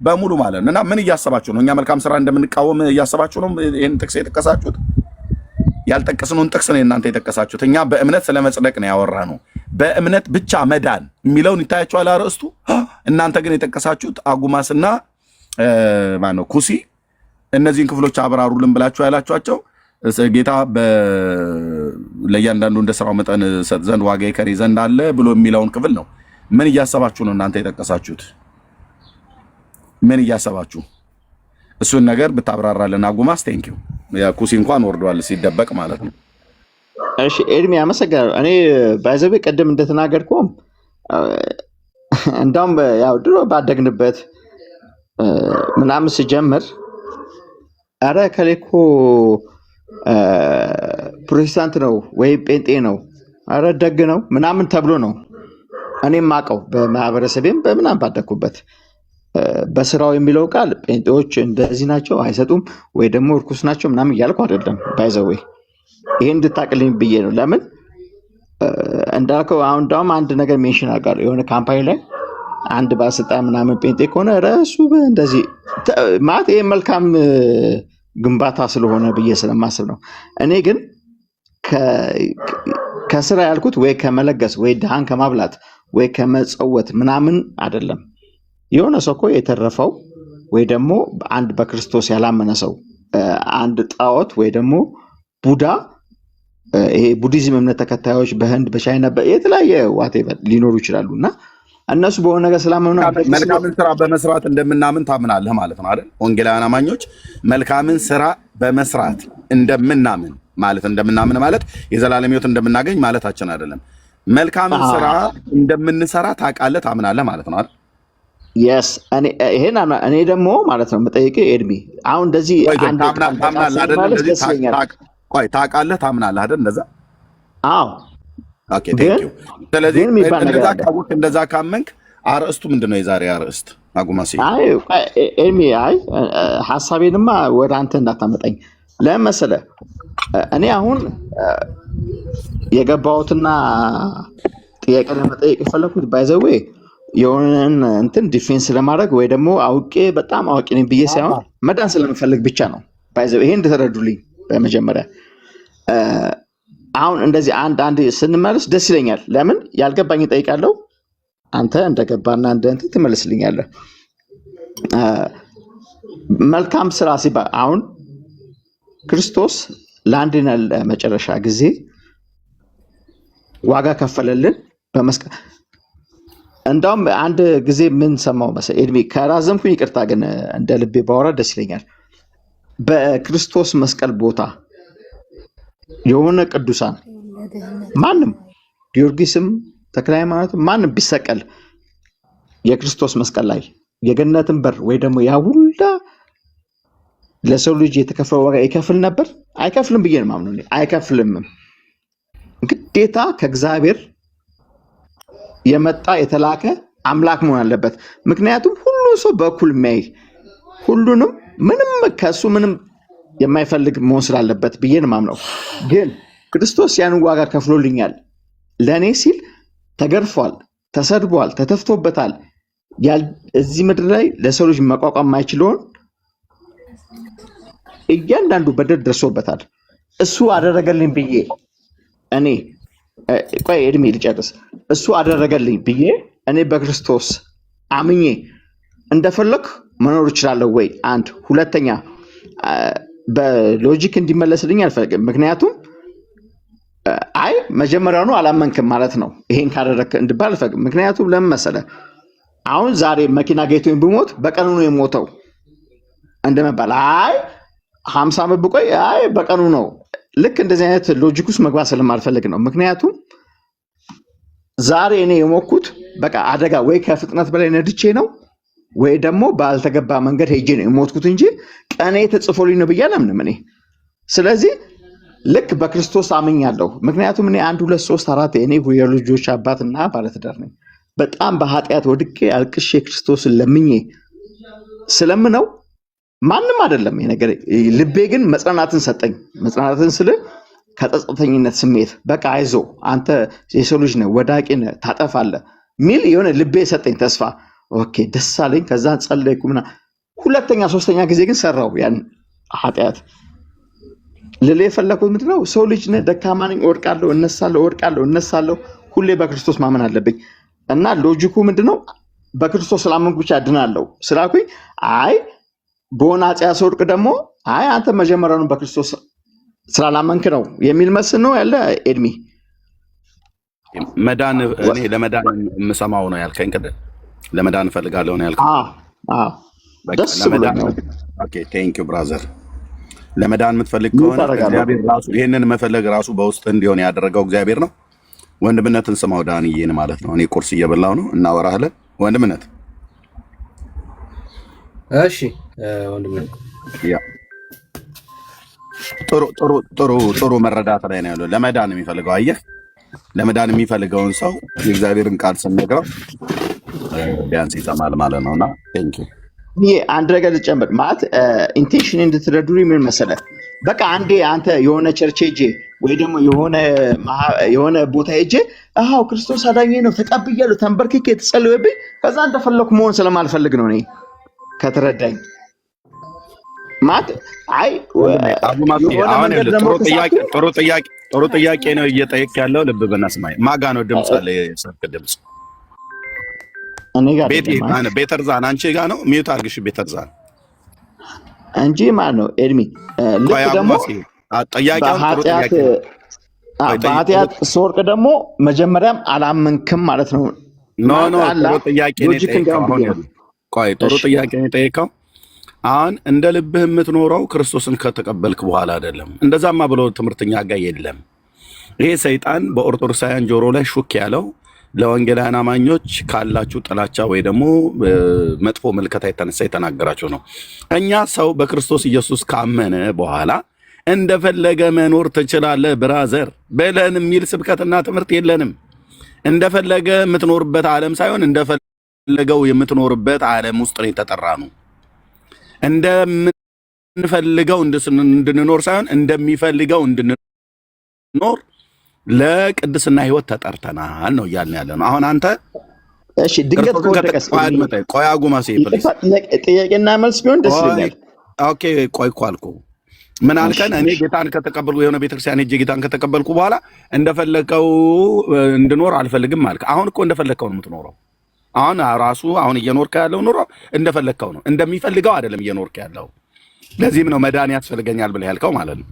በሙሉ ማለት ነው። እና ምን እያሰባችሁ ነው? እኛ መልካም ስራ እንደምንቃወም እያሰባችሁ ነው ይሄን ጥቅስ የጠቀሳችሁት? ያልጠቀስነውን ጥቅስ ነው እናንተ የጠቀሳችሁት። እኛ በእምነት ስለመጽደቅ ነው ያወራነው። በእምነት ብቻ መዳን የሚለውን ይታያችኋል አርእስቱ። እናንተ ግን የጠቀሳችሁት አጉማስና ማነው ኩሲ እነዚህን ክፍሎች አብራሩልን ብላችሁ ያላችኋቸው ጌታ ለእያንዳንዱ እንደ ስራው መጠን ሰጥ ዘንድ ዋጋ ይከሪ ዘንድ አለ ብሎ የሚለውን ክፍል ነው። ምን እያሰባችሁ ነው እናንተ የጠቀሳችሁት? ምን እያሰባችሁ? እሱን ነገር ብታብራራልን አጉማስ። ቴንኪው። ያ ኩሲ እንኳን ወርዷል ሲደበቅ ማለት ነው። እሺ ኤድሚ አመሰግናለሁ። እኔ ባይዘቤ ቀደም እንደተናገርኩም እንዳውም ያው ድሮ ባደግንበት ምናምን ስጀምር አረ ከሌኮ ፕሮቴስታንት ነው ወይ ጴንጤ ነው አረ ደግ ነው ምናምን ተብሎ ነው እኔም ማቀው በማህበረሰቤም በምናምን ባደኩበት። በስራው የሚለው ቃል ጴንጤዎች እንደዚህ ናቸው አይሰጡም ወይ ደግሞ እርኩስ ናቸው ምናምን እያልኩ አይደለም። ባይዘዌ ይሄን እንድታቅልኝ ብዬ ነው። ለምን እንዳልከው አሁን ዳውም አንድ ነገር ሜንሽን አድርጋለሁ የሆነ ካምፓኒ ላይ አንድ ባለስልጣን ምናምን ጴንጤ ከሆነ ረሱ እንደዚህ ማለት ይሄ መልካም ግንባታ ስለሆነ ብዬ ስለማስብ ነው። እኔ ግን ከስራ ያልኩት ወይ ከመለገስ ወይ ድሃን ከማብላት ወይ ከመጸወት ምናምን አይደለም። የሆነ ሰው እኮ የተረፈው ወይ ደግሞ አንድ በክርስቶስ ያላመነ ሰው አንድ ጣዖት ወይ ደግሞ ቡዳ ይሄ ቡዲዝም እምነት ተከታዮች በህንድ በቻይና የተለያየ ዋቴቨር ሊኖሩ ይችላሉና እነሱ በሆነ ነገር ስላመኑ መልካምን ስራ በመስራት እንደምናምን ታምናለህ ማለት ነው አይደል? ወንጌላውያን አማኞች መልካምን ስራ በመስራት እንደምናምን ማለት የዘላለም ሕይወት እንደምናገኝ ማለታችን አይደለም። መልካምን ስራ እንደምንሰራ ታውቃለህ፣ ታምናለህ ማለት ነው አይደል? የስ እኔ ደግሞ ማለት ነው የምጠይቅህ ኤድሚ አሁን እንደዚህ ታምናለህ አይደል? ታውቃለህ፣ ታምናለህ አይደል? እንደዛ አዎ። ኦኬ ቴንክ ዩ። ስለዚህ እንደዛ ካመንክ አርእስቱ ምንድነው? የዛሬ አርእስት አጉማሲ ኤድሚ ሀሳቤንማ ወደ አንተ እንዳታመጣኝ ለምን መሰለህ? እኔ አሁን የገባሁትና ጥያቄ ለመጠየቅ የፈለኩት ባይዘዌ የሆነን እንትን ዲፌንስ ለማድረግ ወይ ደግሞ አውቄ በጣም አዋቂ ነኝ ብዬ ሳይሆን መዳን ስለምፈልግ ብቻ ነው። ባይዘዌ ይሄን እንደተረዱልኝ በመጀመሪያ አሁን እንደዚህ አንድ ስንመለስ ደስ ይለኛል። ለምን ያልገባኝ እጠይቃለሁ፣ አንተ እንደገባና እንትን ትመልስልኛለህ። መልካም ስራ ሲባል አሁን ክርስቶስ ለአንድና ለመጨረሻ ጊዜ ዋጋ ከፈለልን በመስቀል። እንዳውም አንድ ጊዜ ምን ሰማው መሰለኝ ኤድሜ፣ ከራዘምኩኝ ይቅርታ፣ ግን እንደ ልቤ ባወራ ደስ ይለኛል። በክርስቶስ መስቀል ቦታ የሆነ ቅዱሳን ማንም ጊዮርጊስም ተክለ ሃይማኖትም ማንም ቢሰቀል የክርስቶስ መስቀል ላይ የገነትን በር ወይ ደግሞ ያ ሁላ ለሰው ልጅ የተከፈለ ዋጋ ይከፍል ነበር? አይከፍልም ብዬ ነው የማምነው። አይከፍልም። ግዴታ ከእግዚአብሔር የመጣ የተላከ አምላክ መሆን አለበት። ምክንያቱም ሁሉ ሰው በእኩል የሚያይ ሁሉንም ምንም ከሱ ምንም የማይፈልግ መሆን ስላለበት ብዬ ነው የማምነው። ግን ክርስቶስ ያንን ዋጋ ከፍሎልኛል። ለእኔ ሲል ተገርፏል፣ ተሰድቧል፣ ተተፍቶበታል። እዚህ ምድር ላይ ለሰው ልጅ መቋቋም የማይችለውን እያንዳንዱ በደል ደርሶበታል። እሱ አደረገልኝ ብዬ እኔ ቆይ እድሜ ልጨርስ። እሱ አደረገልኝ ብዬ እኔ በክርስቶስ አምኜ እንደፈለክ መኖር እችላለሁ ወይ? አንድ ሁለተኛ በሎጂክ እንዲመለስልኝ አልፈልግም። ምክንያቱም አይ መጀመሪያውኑ አላመንክም ማለት ነው ይሄን ካደረክ እንድባል አልፈልግም። ምክንያቱም ለምን መሰለህ? አሁን ዛሬ መኪና ገይቶኝ ብሞት በቀኑ ነው የሞተው እንደመባል አይ 50 ዓመት ብቆይ አይ በቀኑ ነው። ልክ እንደዚህ አይነት ሎጂክ ውስጥ መግባት ስለማልፈልግ ነው። ምክንያቱም ዛሬ እኔ የሞኩት በቃ አደጋ ወይ ከፍጥነት በላይ ነድቼ ነው ወይ ደግሞ ባልተገባ መንገድ ሄጄ ነው የሞትኩት እንጂ ቀኔ ተጽፎልኝ ነው ብዬ አላምንም እኔ። ስለዚህ ልክ በክርስቶስ አምኛለሁ። ምክንያቱም እኔ 1 2 3 4 እኔ የልጆች አባትና ባለትዳር ነኝ። በጣም በኃጢአት ወድቄ አልቅሼ ክርስቶስን ለምኜ ስለምነው ማንም አይደለም ይሄ ነገር። ልቤ ግን መጽናናትን ሰጠኝ። መጽናናትን ስለ ከጸጸተኝነት ስሜት በቃ አይዞ አንተ የሰው ልጅ ነህ፣ ወዳቂ ነህ፣ ታጠፋለህ ሚል የሆነ ልቤ ሰጠኝ ተስፋ። ኦኬ ደስ አለኝ። ከዛ ጸለይኩ ምና ሁለተኛ ሶስተኛ ጊዜ ግን ሰራው ያን ኃጢአት። ልሌ የፈለኩት ምንድነው? ሰው ልጅ ነህ፣ ደካማ ነኝ፣ እወድቃለሁ፣ እነሳለሁ፣ እወድቃለሁ፣ እነሳለሁ። ሁሌ በክርስቶስ ማመን አለብኝ እና ሎጂኩ ምንድነው? በክርስቶስ ስላመንኩ ብቻ እድናለሁ ስላልኩኝ አይ በሆነ ኃጢአት ስወድቅ ደግሞ አይ አንተ መጀመሪያውኑ በክርስቶስ ስላላመንክ ነው የሚል መስል ነው ያለ። ኤድሚ መዳን እኔ ለመዳን የምሰማው ነው ያልከኝ። ቅድም ለመዳን እፈልጋለሁ ነው ያልከኝ። ደስ ብሎኛል። ኦኬ ቴንክ ዩ ብራዘር። ለመዳን የምትፈልግ ከሆነ እግዚአብሔር ራሱ ይሄንን መፈለግ ራሱ በውስጥ እንዲሆን ያደረገው እግዚአብሔር ነው። ወንድምነትን ስማው ዳንዬን ማለት ነው። እኔ ቁርስ እየበላሁ ነው፣ እናወራለን። ወንድምነት እሺ ወንድምነት ያ ጥሩ መረዳት ላይ ነው ያለው። ለመዳን የሚፈልገው አየህ፣ ለመዳን የሚፈልገውን ሰው የእግዚአብሔርን ቃል ስንነግረው ቢያንስ ይሰማል ማለት ነውና ቴንክ ዩ። ይሄ አንድ ነገር ልጨምር ማለት ኢንቴንሽን እንድትረዱ ምን መሰለህ፣ በቃ አንዴ አንተ የሆነ ቸርች ሄጄ ወይ ደግሞ የሆነ ቦታ ሄጄ አዎ ክርስቶስ አዳኜ ነው ተቀብያለሁ ተንበርክኬ ተጸልዮብኝ ከዛ እንደፈለኩ መሆን ስለማልፈልግ ነው እኔ ከተረዳኝ ማለት አይ ጥሩ ጥያቄ ነው እየጠየቅ ያለው። ልብ በናስማይ ማጋ ነው ድምፅ አለ የሰርክ ድምፅ እኔ ጋር ቤተርዛን አንቺ ጋር ነው ሚዩት አድርግሽ ቤተርዛን እንጂ ማለት ነው ኤድሚ ልክ ደግሞ በኃጢአት ስወርቅ ደግሞ መጀመሪያም አላመንክም ማለት ነው። ኖ ጥሩ ጥያቄ ነው የጠየቀው። ቆይ ጥሩ ጥያቄ ነው የጠየቀው። አሁን እንደ ልብህ የምትኖረው ክርስቶስን ከተቀበልክ በኋላ አይደለም። እንደዛማ ብሎ ትምህርተኛ ጋር የለም። ይሄ ሰይጣን በኦርቶዶክሳውያን ጆሮ ላይ ሹክ ያለው ለወንጌላውያን አማኞች ካላችሁ ጥላቻ ወይ ደግሞ መጥፎ ምልከታ የተነሳ የተናገራችሁ ነው። እኛ ሰው በክርስቶስ ኢየሱስ ካመነ በኋላ እንደፈለገ መኖር ትችላለህ ብራዘር ብለን የሚል ስብከትና ትምህርት የለንም። እንደፈለገ የምትኖርበት ዓለም ሳይሆን እንደፈለገው የምትኖርበት ዓለም ውስጥ ነው የተጠራ ነው። እንደምንፈልገው እንድንኖር ሳይሆን እንደሚፈልገው እንድንኖር ለቅድስና ህይወት ተጠርተናል ነው እያልን ያለ ነው። አሁን አንተ እሺ ድንገት ከወደቀስ ቆይ አጉማሴ ፕሊዝ ጥያቄና መልስ ቢሆን ደስ ይላል። ኦኬ ቆይ እኮ አልኩህ። ምን አልከን? እኔ ጌታን ከተቀበልኩ የሆነ ቤተክርስቲያን ሄጄ ጌታን ከተቀበልኩ በኋላ እንደፈለከው እንድኖር አልፈልግም አልክ። አሁን እኮ እንደፈለከው ነው የምትኖረው። አሁን ራሱ አሁን እየኖርክ ያለው ኑሮ እንደፈለከው ነው፣ እንደሚፈልገው አይደለም እየኖርክ ያለው። ለዚህም ነው መዳን ያስፈልገኛል ብለህ ያልከው ማለት ነው።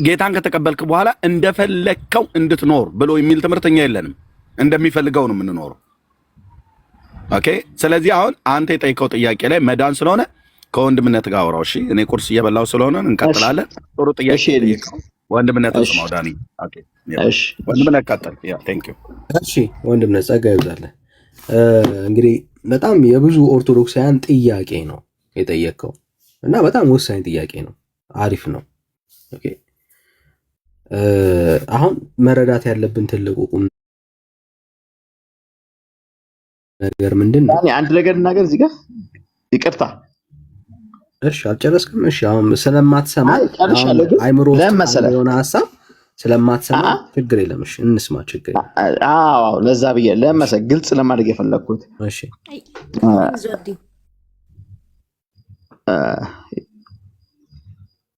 ጌታን ከተቀበልክ በኋላ እንደፈለከው እንድትኖር ብሎ የሚል ትምህርተኛ የለንም። እንደሚፈልገው ነው የምንኖረው። ኦኬ። ስለዚህ አሁን አንተ የጠይቀው ጥያቄ ላይ መዳን ስለሆነ ከወንድምነት ጋር አውራው። እሺ እኔ ቁርስ እየበላሁ ስለሆነ እንቀጥላለን። ጥሩ ጥያቄ ጠይቀው። ወንድምነት ስማው ዳኒ። ኦኬ እሺ ወንድምነት ቀጥል። ያ ቴንክ ዩ። እሺ ወንድምነት ጸጋ ይብዛልህ። እንግዲህ በጣም የብዙ ኦርቶዶክሳውያን ጥያቄ ነው የጠየቀው እና በጣም ወሳኝ ጥያቄ ነው። አሪፍ ነው። ኦኬ አሁን መረዳት ያለብን ትልቁ ቁም ነገር ምንድን ነው? አንድ ነገር እናገር እዚህ ጋር ይቅርታ። እሺ አልጨረስክም? እሺ አሁን ስለማትሰማ አይምሮ የሆነ ሀሳብ ስለማትሰማ ችግር የለም። እሺ እንስማ፣ ችግር የለም። አዎ ለዛ ብዬ ለመሰል ግልጽ ለማድረግ የፈለኩት እሺ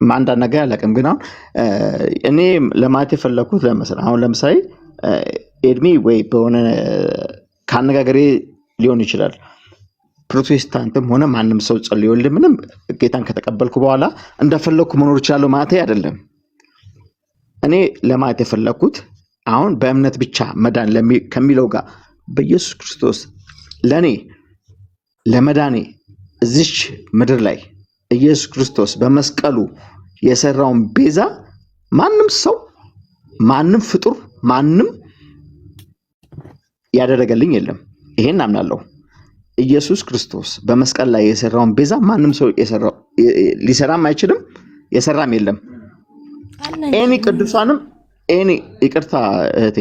ማንዳ ነገር አላውቅም፣ ግን አሁን እኔ ለማለት የፈለኩት ለመሰል አሁን ለምሳሌ ኤድሚ ወይ በሆነ ካነጋገሬ ሊሆን ይችላል ፕሮቴስታንትም ሆነ ማንም ሰው ጸልዮልኝ ምንም ጌታን ከተቀበልኩ በኋላ እንደፈለኩ መኖር ይችላል ማለት አይደለም። እኔ ለማለት የፈለኩት አሁን በእምነት ብቻ መዳን ከሚለው ጋር በኢየሱስ ክርስቶስ ለኔ ለመዳኔ እዚች ምድር ላይ ኢየሱስ ክርስቶስ በመስቀሉ የሰራውን ቤዛ ማንም ሰው ማንም ፍጡር ማንም ያደረገልኝ የለም። ይሄን አምናለሁ። ኢየሱስ ክርስቶስ በመስቀል ላይ የሰራውን ቤዛ ማንም ሰው ሊሰራም አይችልም፣ የሰራም የለም። ኤኒ ቅዱሳንም ኤኒ ይቅርታ እህቴ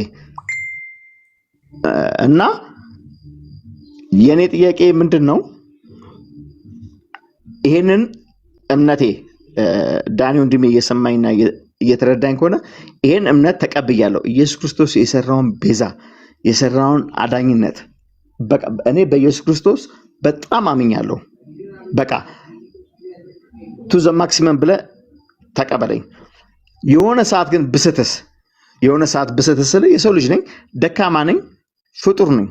እና የኔ ጥያቄ ምንድን ነው? ይሄንን እምነቴ ዳኒ ወንድሜ እየሰማኝና እየተረዳኝ ከሆነ ይሄን እምነት ተቀብያለሁ። ኢየሱስ ክርስቶስ የሰራውን ቤዛ የሰራውን አዳኝነት በቃ እኔ በኢየሱስ ክርስቶስ በጣም አምኛለሁ። በቃ ቱ ዘ ማክሲመም ብለህ ተቀበለኝ። የሆነ ሰዓት ግን ብስትስ ስለ የሰው ልጅ ነኝ፣ ደካማ ነኝ፣ ፍጡር ነኝ።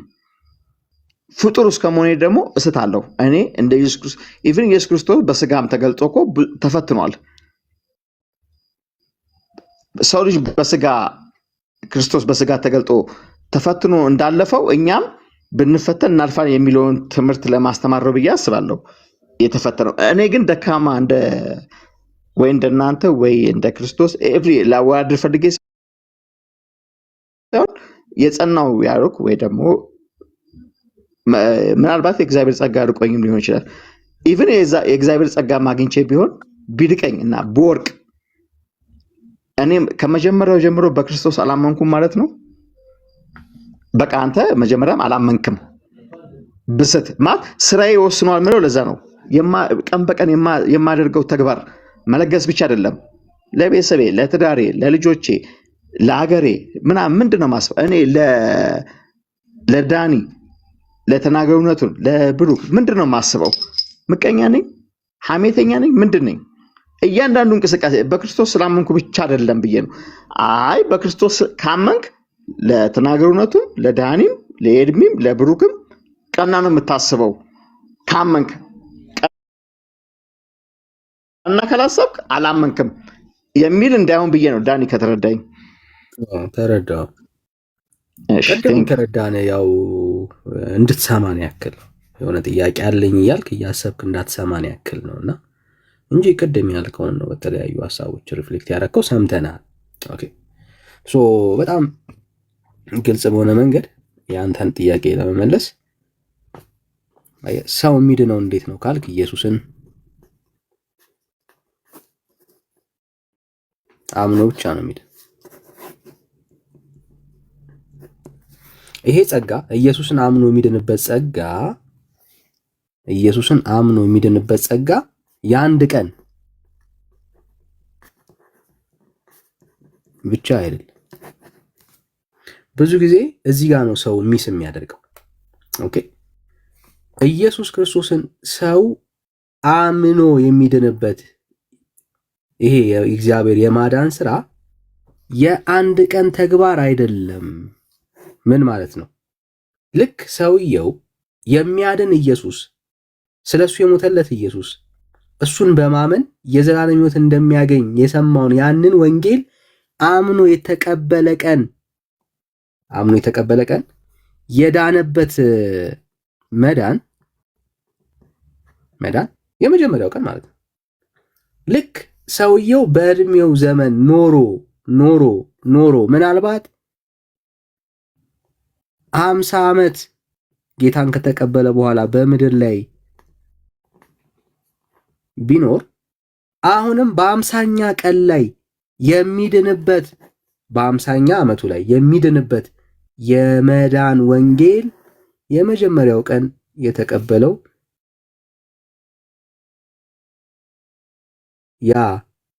ፍጡር እስከመሆኔ ደግሞ እስታለሁ። እኔ እንደ ኢየሱስ ክርስቶስ ኢቭን ኢየሱስ ክርስቶስ በስጋም ተገልጦ እኮ ተፈትኗል። ሰው ልጅ በስጋ ክርስቶስ በስጋ ተገልጦ ተፈትኖ እንዳለፈው እኛም ብንፈተን እናልፋለን የሚለውን ትምህርት ለማስተማር ነው ብዬ አስባለሁ። የተፈተነው እኔ ግን ደካማ ወይ እንደናንተ ወይ እንደ ክርስቶስ ላወዳድር ፈልጌ ሳይሆን የጸናው ያልኩ ወይ ደግሞ ምናልባት የእግዚአብሔር ጸጋ ርቆኝም ሊሆን ይችላል። ኢቭን የእግዚአብሔር ጸጋ ማግኝቼ ቢሆን ቢድቀኝ እና በወርቅ እኔም ከመጀመሪያው ጀምሮ በክርስቶስ አላመንኩም ማለት ነው። በቃ አንተ መጀመሪያም አላመንክም ብስት ማለት ስራዬ ወስኗል ምለው። ለዛ ነው ቀን በቀን የማደርገው ተግባር መለገስ ብቻ አይደለም። ለቤተሰቤ፣ ለትዳሬ፣ ለልጆቼ፣ ለሀገሬ ምናምን ምንድነው ማስበው እኔ ለዳኒ ለተናገሩነቱን ለብሩክ ምንድነው ማስበው? ምቀኛ ነኝ? ሐሜተኛ ነኝ? ምንድን ነኝ? እያንዳንዱ እንቅስቃሴ በክርስቶስ ስላመንኩ ብቻ አይደለም ብዬ ነው። አይ በክርስቶስ ካመንክ ለተናገሩነቱም ለዳኒም ለኤድሚም ለብሩክም ቀና ነው የምታስበው። ካመንክ ቀና ካላሰብክ አላመንክም የሚል እንዳይሆን ብዬ ነው። ዳኒ ከተረዳኝ ተረዳው። ቀደም ተረዳነ። ያው እንድትሰማን ያክል የሆነ ጥያቄ አለኝ እያልክ እያሰብክ እንዳትሰማን ያክል ነውና እንጂ ቅድም ያልከውን ነው በተለያዩ ሀሳቦች ሪፍሌክት ያደረከው ሰምተናል። ኦኬ ሶ በጣም ግልጽ በሆነ መንገድ የአንተን ጥያቄ ለመመለስ ሰው የሚድነው እንዴት ነው ካልክ ኢየሱስን አምኖ ብቻ ነው የሚድነው። ይሄ ጸጋ ኢየሱስን አምኖ የሚድንበት ጸጋ የአንድ ቀን ብቻ አይደለም። ብዙ ጊዜ እዚህ ጋር ነው ሰው ሚስ የሚያደርገው። ኦኬ ኢየሱስ ክርስቶስን ሰው አምኖ የሚድንበት ይሄ የእግዚአብሔር የማዳን ስራ የአንድ ቀን ተግባር አይደለም። ምን ማለት ነው? ልክ ሰውየው የሚያድን ኢየሱስ፣ ስለሱ የሞተለት ኢየሱስ እሱን በማመን የዘላለም ሕይወት እንደሚያገኝ የሰማውን ያንን ወንጌል አምኖ የተቀበለ ቀን የዳነበት መዳን የመጀመሪያው ቀን ማለት ነው። ልክ ሰውየው በእድሜው ዘመን ኖሮ ምናልባት 50 ዓመት ጌታን ከተቀበለ በኋላ በምድር ላይ ቢኖር አሁንም በ50ኛ ቀን ላይ የሚድንበት በ50ኛ ዓመቱ ላይ የሚድንበት የመዳን ወንጌል የመጀመሪያው ቀን የተቀበለው ያ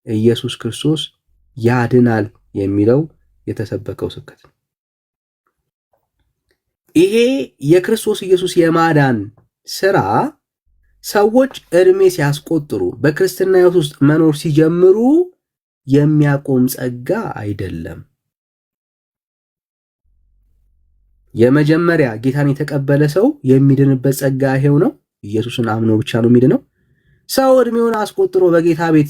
ኢየሱስ ክርስቶስ ያድናል የሚለው የተሰበከው ስብከት ነው። ይሄ የክርስቶስ ኢየሱስ የማዳን ስራ ሰዎች እድሜ ሲያስቆጥሩ በክርስትና ሕይወት ውስጥ መኖር ሲጀምሩ የሚያቆም ጸጋ አይደለም። የመጀመሪያ ጌታን የተቀበለ ሰው የሚድንበት ጸጋ ይሄው ነው። ኢየሱስን አምኖ ብቻ ነው የሚድነው። ሰው እድሜውን አስቆጥሮ በጌታ ቤት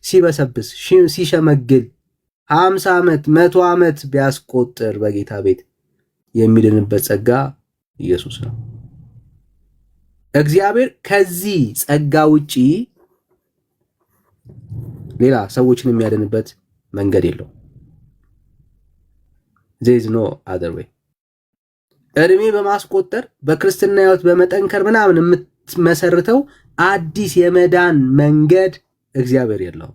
ሲበሰብስ ሲሸመግል 50 ዓመት 100 ዓመት ቢያስቆጥር በጌታ ቤት የሚድንበት ጸጋ ኢየሱስ ነው። እግዚአብሔር ከዚህ ጸጋ ውጪ ሌላ ሰዎችን የሚያድንበት መንገድ የለው። there is no other way። እድሜ በማስቆጠር በክርስትና ሕይወት በመጠንከር ምናምን የምትመሰርተው አዲስ የመዳን መንገድ እግዚአብሔር የለው።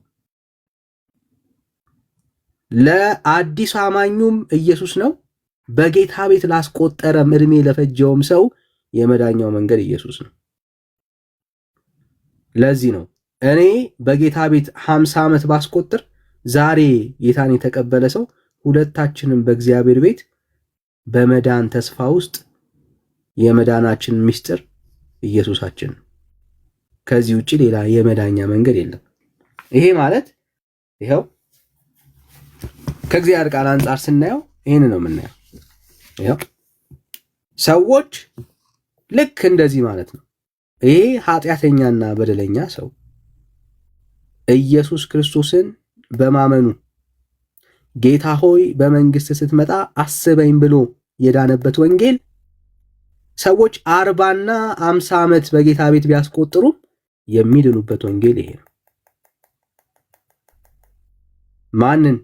ለአዲስ አማኙም ኢየሱስ ነው። በጌታ ቤት ላስቆጠረም እድሜ ለፈጀውም ሰው የመዳኛው መንገድ ኢየሱስ ነው። ለዚህ ነው እኔ በጌታ ቤት 50 ዓመት ባስቆጥር ዛሬ ጌታን የተቀበለ ሰው ሁለታችንም በእግዚአብሔር ቤት በመዳን ተስፋ ውስጥ የመዳናችን ምስጢር ኢየሱሳችን ነው። ከዚህ ውጪ ሌላ የመዳኛ መንገድ የለም። ይሄ ማለት ይሄው ከእግዚአብሔር ቃል አንጻር ስናየው ይሄን ነው የምናየው። ይሄው ሰዎች ልክ እንደዚህ ማለት ነው። ይሄ ኃጢአተኛና በደለኛ ሰው ኢየሱስ ክርስቶስን በማመኑ ጌታ ሆይ በመንግስት ስትመጣ አስበኝ ብሎ የዳነበት ወንጌል ሰዎች 40ና 50 ዓመት በጌታ ቤት ቢያስቆጥሩ የሚድኑበት ወንጌል ይሄ ነው። ማንን?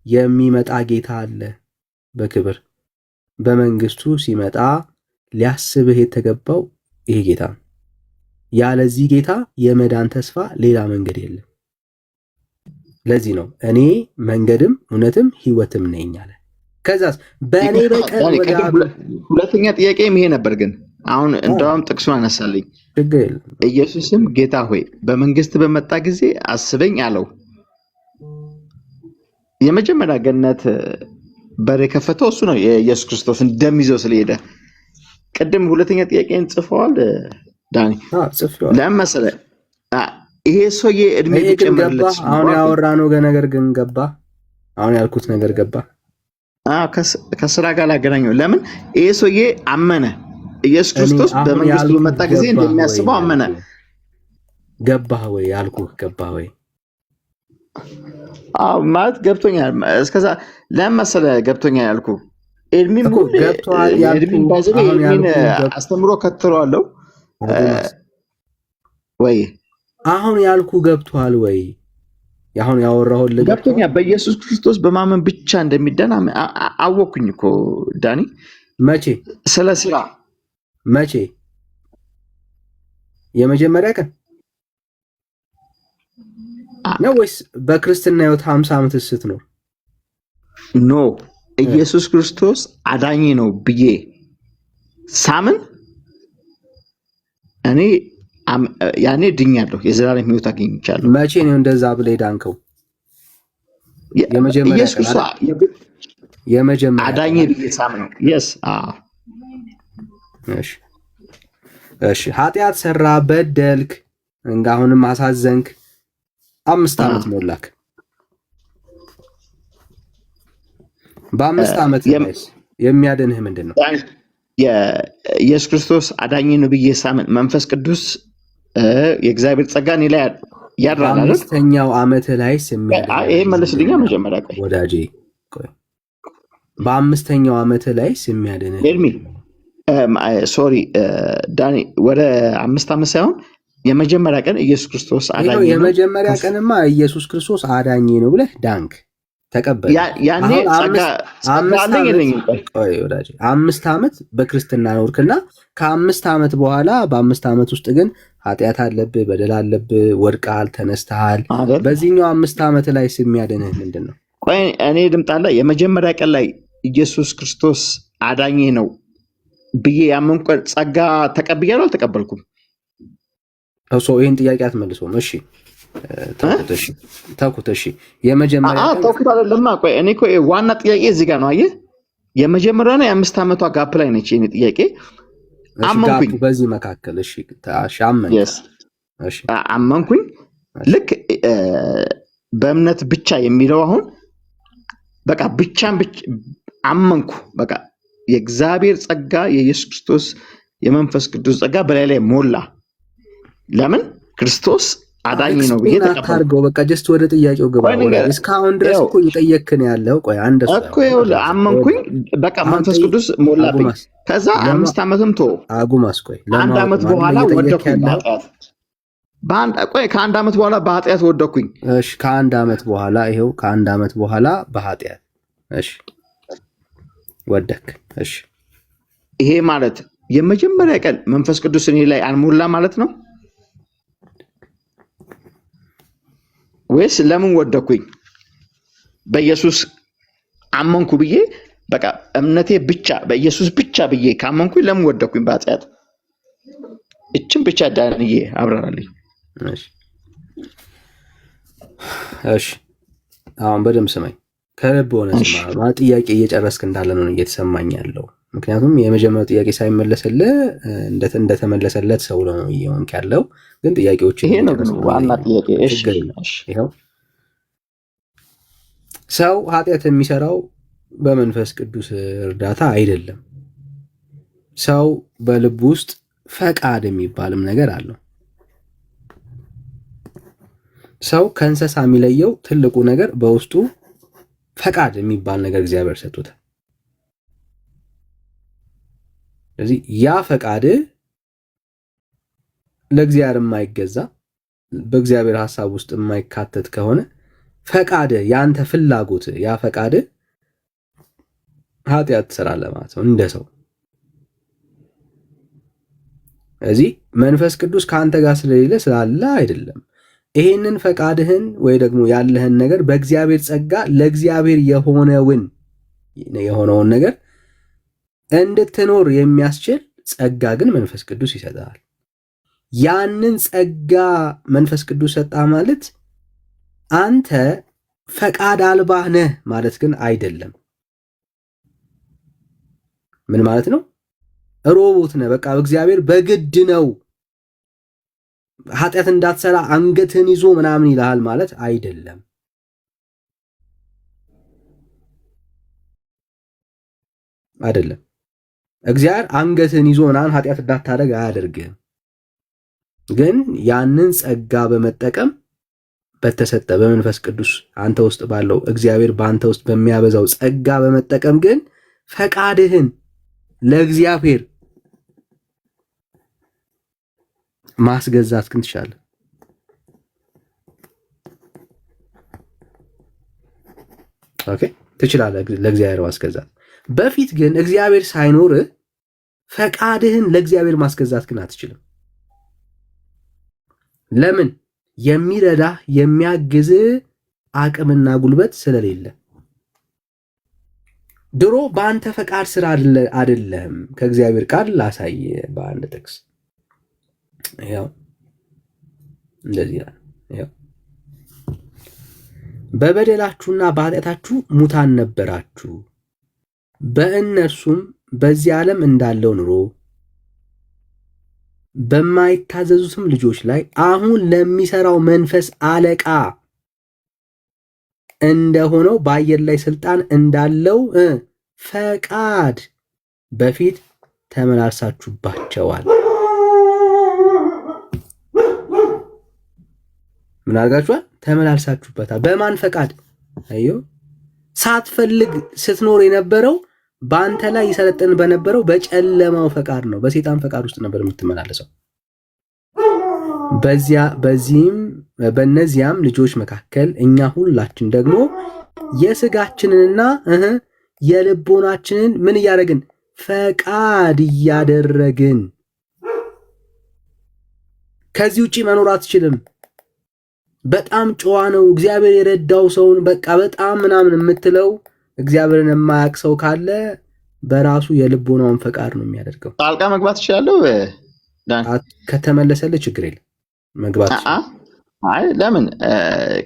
የሚመጣ ጌታ አለ በክብር በመንግስቱ ሲመጣ ሊያስብህ የተገባው ይሄ ጌታ ነው። ያለዚህ ጌታ የመዳን ተስፋ ሌላ መንገድ የለም። ለዚህ ነው እኔ መንገድም እውነትም ህይወትም ነኝ አለ። ከዛስ በእኔ በቀር ሁለተኛ ጥያቄም ይሄ ነበር፣ ግን አሁን እንደውም ጥቅሱን አነሳልኝ። ኢየሱስም ጌታ ሆይ በመንግስት በመጣ ጊዜ አስበኝ አለው። የመጀመሪያ ገነት በር የከፈተው እሱ ነው፣ የኢየሱስ ክርስቶስ እንደሚይዘው ስለሄደ። ቅድም ሁለተኛ ጥያቄን ጽፈዋል ዳኒ። ለምን መሰለህ ይሄ ሰውዬ እድሜ ቢጨምርለት አሁን ያወራነው ነገር ግን ገባ። አሁን ያልኩት ነገር ገባ። ከስራ ጋር ላገናኘው። ለምን ይሄ ሰውዬ አመነ፣ ኢየሱስ ክርስቶስ በመንግስቱ በመጣ ጊዜ እንደሚያስበው አመነ። ገባህ ወይ ያልኩህ ገባህ ወይ? ማለት ገብቶኛል። እስከዛ ለምን መሰለህ ገብቶኛል ያልኩህ ኤድሚን አስተምሮ ከትለዋለሁ ወይ? አሁን ያልኩህ ገብቷል ወይ? አሁን ያወራሁት ገብቶኛል። በኢየሱስ ክርስቶስ በማመን ብቻ እንደሚዳን አወኩኝ እኮ ዳኒ። መቼ? ስለ ስራ መቼ? የመጀመሪያ ቀን ነው ወይስ በክርስትና ሕይወት 50 ዓመት ስትኖር? ኖ ኢየሱስ ክርስቶስ አዳኝ ነው ብዬ ሳምን እኔ ያኔ ድኛለሁ፣ የዘላለም ሕይወት አግኝቻለሁ። መቼ ነው እንደዛ ብለህ ዳንከው? የመጀመሪያ ኢየሱስ የመጀመሪያ አዳኝ ብዬ ሳምነው። የስ እሺ ኃጢአት ሰራ፣ በደልክ፣ አሁንም አሳዘንክ፣ 5 ዓመት ሞላክ። በ5 ዓመት የሚያድንህ ምንድን ነው? የኢየሱስ ክርስቶስ አዳኝ ነው ብዬ ሳምን መንፈስ ቅዱስ የእግዚአብሔር ጸጋ እኔ ላይ ያድራል። በ5ኛው ዓመት ላይ ይሄ መልስልኛ መጀመሪያ ቆይ ወዳጄ፣ ቆይ በ5ኛው ዓመት ላይ የሚያድንህ ኤርሚ ሶሪ ዳኒ፣ ወደ 5 ዓመት ሳይሆን የመጀመሪያ ቀን ኢየሱስ ክርስቶስ አዳኝ ነው። የመጀመሪያ ቀንማ ኢየሱስ ክርስቶስ አዳኝ ነው ብለህ ዳንክ ተቀበል። ያኔ ጸጋ አለኝ የለኝም? ቆይ ወዳጄ 5 ዓመት በክርስትና ኖርክና ከ5 ዓመት በኋላ በ5 ዓመት ውስጥ ግን ኃጢአት አለብህ፣ በደል አለብህ፣ ወድቀሃል፣ ተነስተሃል። በዚህኛው 5 ዓመት ላይ የሚያድንህ ምንድን ነው? ቆይ እኔ ድምጣላ የመጀመሪያ ቀን ላይ ኢየሱስ ክርስቶስ አዳኝ ነው ብዬ ያመንኩ ጸጋ ተቀብያለሁ አልተቀበልኩም? ይህን ጥያቄ አትመልሰውም። እሺ ተውኩት። እሺ የመጀመሪያ ተውኩት አይደለም። ቆይ እኔ እኮ ዋና ጥያቄ እዚህ ጋር ነው። አየህ የመጀመሪያ ነው የ5 ዓመቷ ጋፕ ላይ ነች የኔ ጥያቄ። አመንኩኝ በዚህ መካከል። እሺ አመንኩኝ። ልክ በእምነት ብቻ የሚለው አሁን በቃ ብቻን አመንኩ። በቃ የእግዚአብሔር ጸጋ የኢየሱስ ክርስቶስ የመንፈስ ቅዱስ ጸጋ በላይ ላይ ሞላ። ለምን ክርስቶስ አዳኝ ነው ብዬ ተቀበልኩ። በቃ ጀስት ወደ ጥያቄው ገባ። እስካሁን ድረስ እኮ እየጠየቅን ያለው ቆይ አንድ እኮ አመንኩኝ። በቃ መንፈስ ቅዱስ ሞላብኝ። ከዛ 5 ዓመትም አጉማስ ቆይ 1 ዓመት በኋላ ወደኩኝ በኃጢአት። ከ1 ዓመት በኋላ በኃጢአት ወደኩኝ። እሺ ከ1 ዓመት በኋላ ይሄው ከ1 ዓመት በኋላ በኃጢአት እሺ ወደክ። እሺ ይሄ ማለት የመጀመሪያ ቀን መንፈስ ቅዱስ እኔ ላይ አልሞላ ማለት ነው ወይስ ለምን ወደኩኝ? በኢየሱስ አመንኩ ብዬ በቃ እምነቴ ብቻ በኢየሱስ ብቻ ብዬ ካመንኩኝ ለምን ወደኩኝ በኃጢአት? እችን ብቻ ዳንዬ አብራራልኝ። እሺ አሁን በደምብ ስማኝ፣ ከልብ ሆነ ስማ። ጥያቄ እየጨረስክ እንዳለ ነው እየተሰማኝ ያለው። ምክንያቱም የመጀመሪያው ጥያቄ ሳይመለስልህ እንደተመለሰለት ሰው ነው እየሆንክ ያለው። ግን ጥያቄዎች ይሄ ነው ዋና ጥያቄ። ይኸው ሰው ኃጢአት የሚሰራው በመንፈስ ቅዱስ እርዳታ አይደለም። ሰው በልብ ውስጥ ፈቃድ የሚባልም ነገር አለው። ሰው ከእንስሳ የሚለየው ትልቁ ነገር በውስጡ ፈቃድ የሚባል ነገር እግዚአብሔር ሰጥቶታል። ስለዚህ ያ ፈቃድ ለእግዚአብሔር የማይገዛ በእግዚአብሔር ሐሳብ ውስጥ የማይካተት ከሆነ ፈቃድ ያንተ ፍላጎት ያ ፈቃድ ኃጢአት ትሰራለህ ማለት ነው እንደ ሰው። ስለዚህ መንፈስ ቅዱስ ከአንተ ጋር ስለሌለ ስላለ አይደለም። ይሄንን ፈቃድህን ወይ ደግሞ ያለህን ነገር በእግዚአብሔር ጸጋ ለእግዚአብሔር የሆነውን ነገር እንድትኖር የሚያስችል ጸጋ ግን መንፈስ ቅዱስ ይሰጣል። ያንን ጸጋ መንፈስ ቅዱስ ሰጣ ማለት አንተ ፈቃድ አልባህ ነህ ማለት ግን አይደለም። ምን ማለት ነው? ሮቦት ነህ። በቃ እግዚአብሔር በግድ ነው ኃጢአት እንዳትሰራ አንገትህን ይዞ ምናምን ይልሃል ማለት አይደለም። አይደለም። እግዚአብሔር አንገትህን ይዞ ምናምን ኃጢአት እንዳታደርግ አያደርግህም። ግን ያንን ጸጋ በመጠቀም በተሰጠ በመንፈስ ቅዱስ አንተ ውስጥ ባለው እግዚአብሔር በአንተ ውስጥ በሚያበዛው ጸጋ በመጠቀም ግን ፈቃድህን ለእግዚአብሔር ማስገዛት ግን ትችላለህ። ኦኬ ትችላለህ ለእግዚአብሔር ማስገዛት። በፊት ግን እግዚአብሔር ሳይኖር ፈቃድህን ለእግዚአብሔር ማስገዛት ግን አትችልም። ለምን? የሚረዳ የሚያግዝ አቅምና ጉልበት ስለሌለ። ድሮ በአንተ ፈቃድ ስራ አይደለም። ከእግዚአብሔር ቃል ላሳይ በአንድ ጥቅስ ያው እንደዚህ ይላል። በበደላችሁና በኃጢአታችሁ ሙታን ነበራችሁ፣ በእነርሱም በዚህ ዓለም እንዳለው ኑሮ በማይታዘዙትም ልጆች ላይ አሁን ለሚሰራው መንፈስ አለቃ እንደሆነው በአየር ላይ ስልጣን እንዳለው ፈቃድ በፊት ተመላልሳችሁባቸዋል። ምን አድርጋችኋል? ተመላልሳችሁበታል። በማን ፈቃድ? አዮ ሳትፈልግ ስትኖር የነበረው በአንተ ላይ ይሰለጥን በነበረው በጨለማው ፈቃድ ነው። በሰይጣን ፈቃድ ውስጥ ነበር የምትመላለሰው። በእነዚያም ልጆች መካከል እኛ ሁላችን ደግሞ የስጋችንንና የልቦናችንን ምን እያደረግን ፈቃድ እያደረግን ከዚህ ውጪ መኖር አትችልም። በጣም ጨዋ ነው እግዚአብሔር የረዳው ሰውን በቃ በጣም ምናምን የምትለው እግዚአብሔርን የማያውቅ ሰው ካለ በራሱ የልቦናውን ፈቃድ ነው የሚያደርገው። ጣልቃ መግባት ይችላለሁ። ከተመለሰልህ ችግር የለም መግባት። አይ ለምን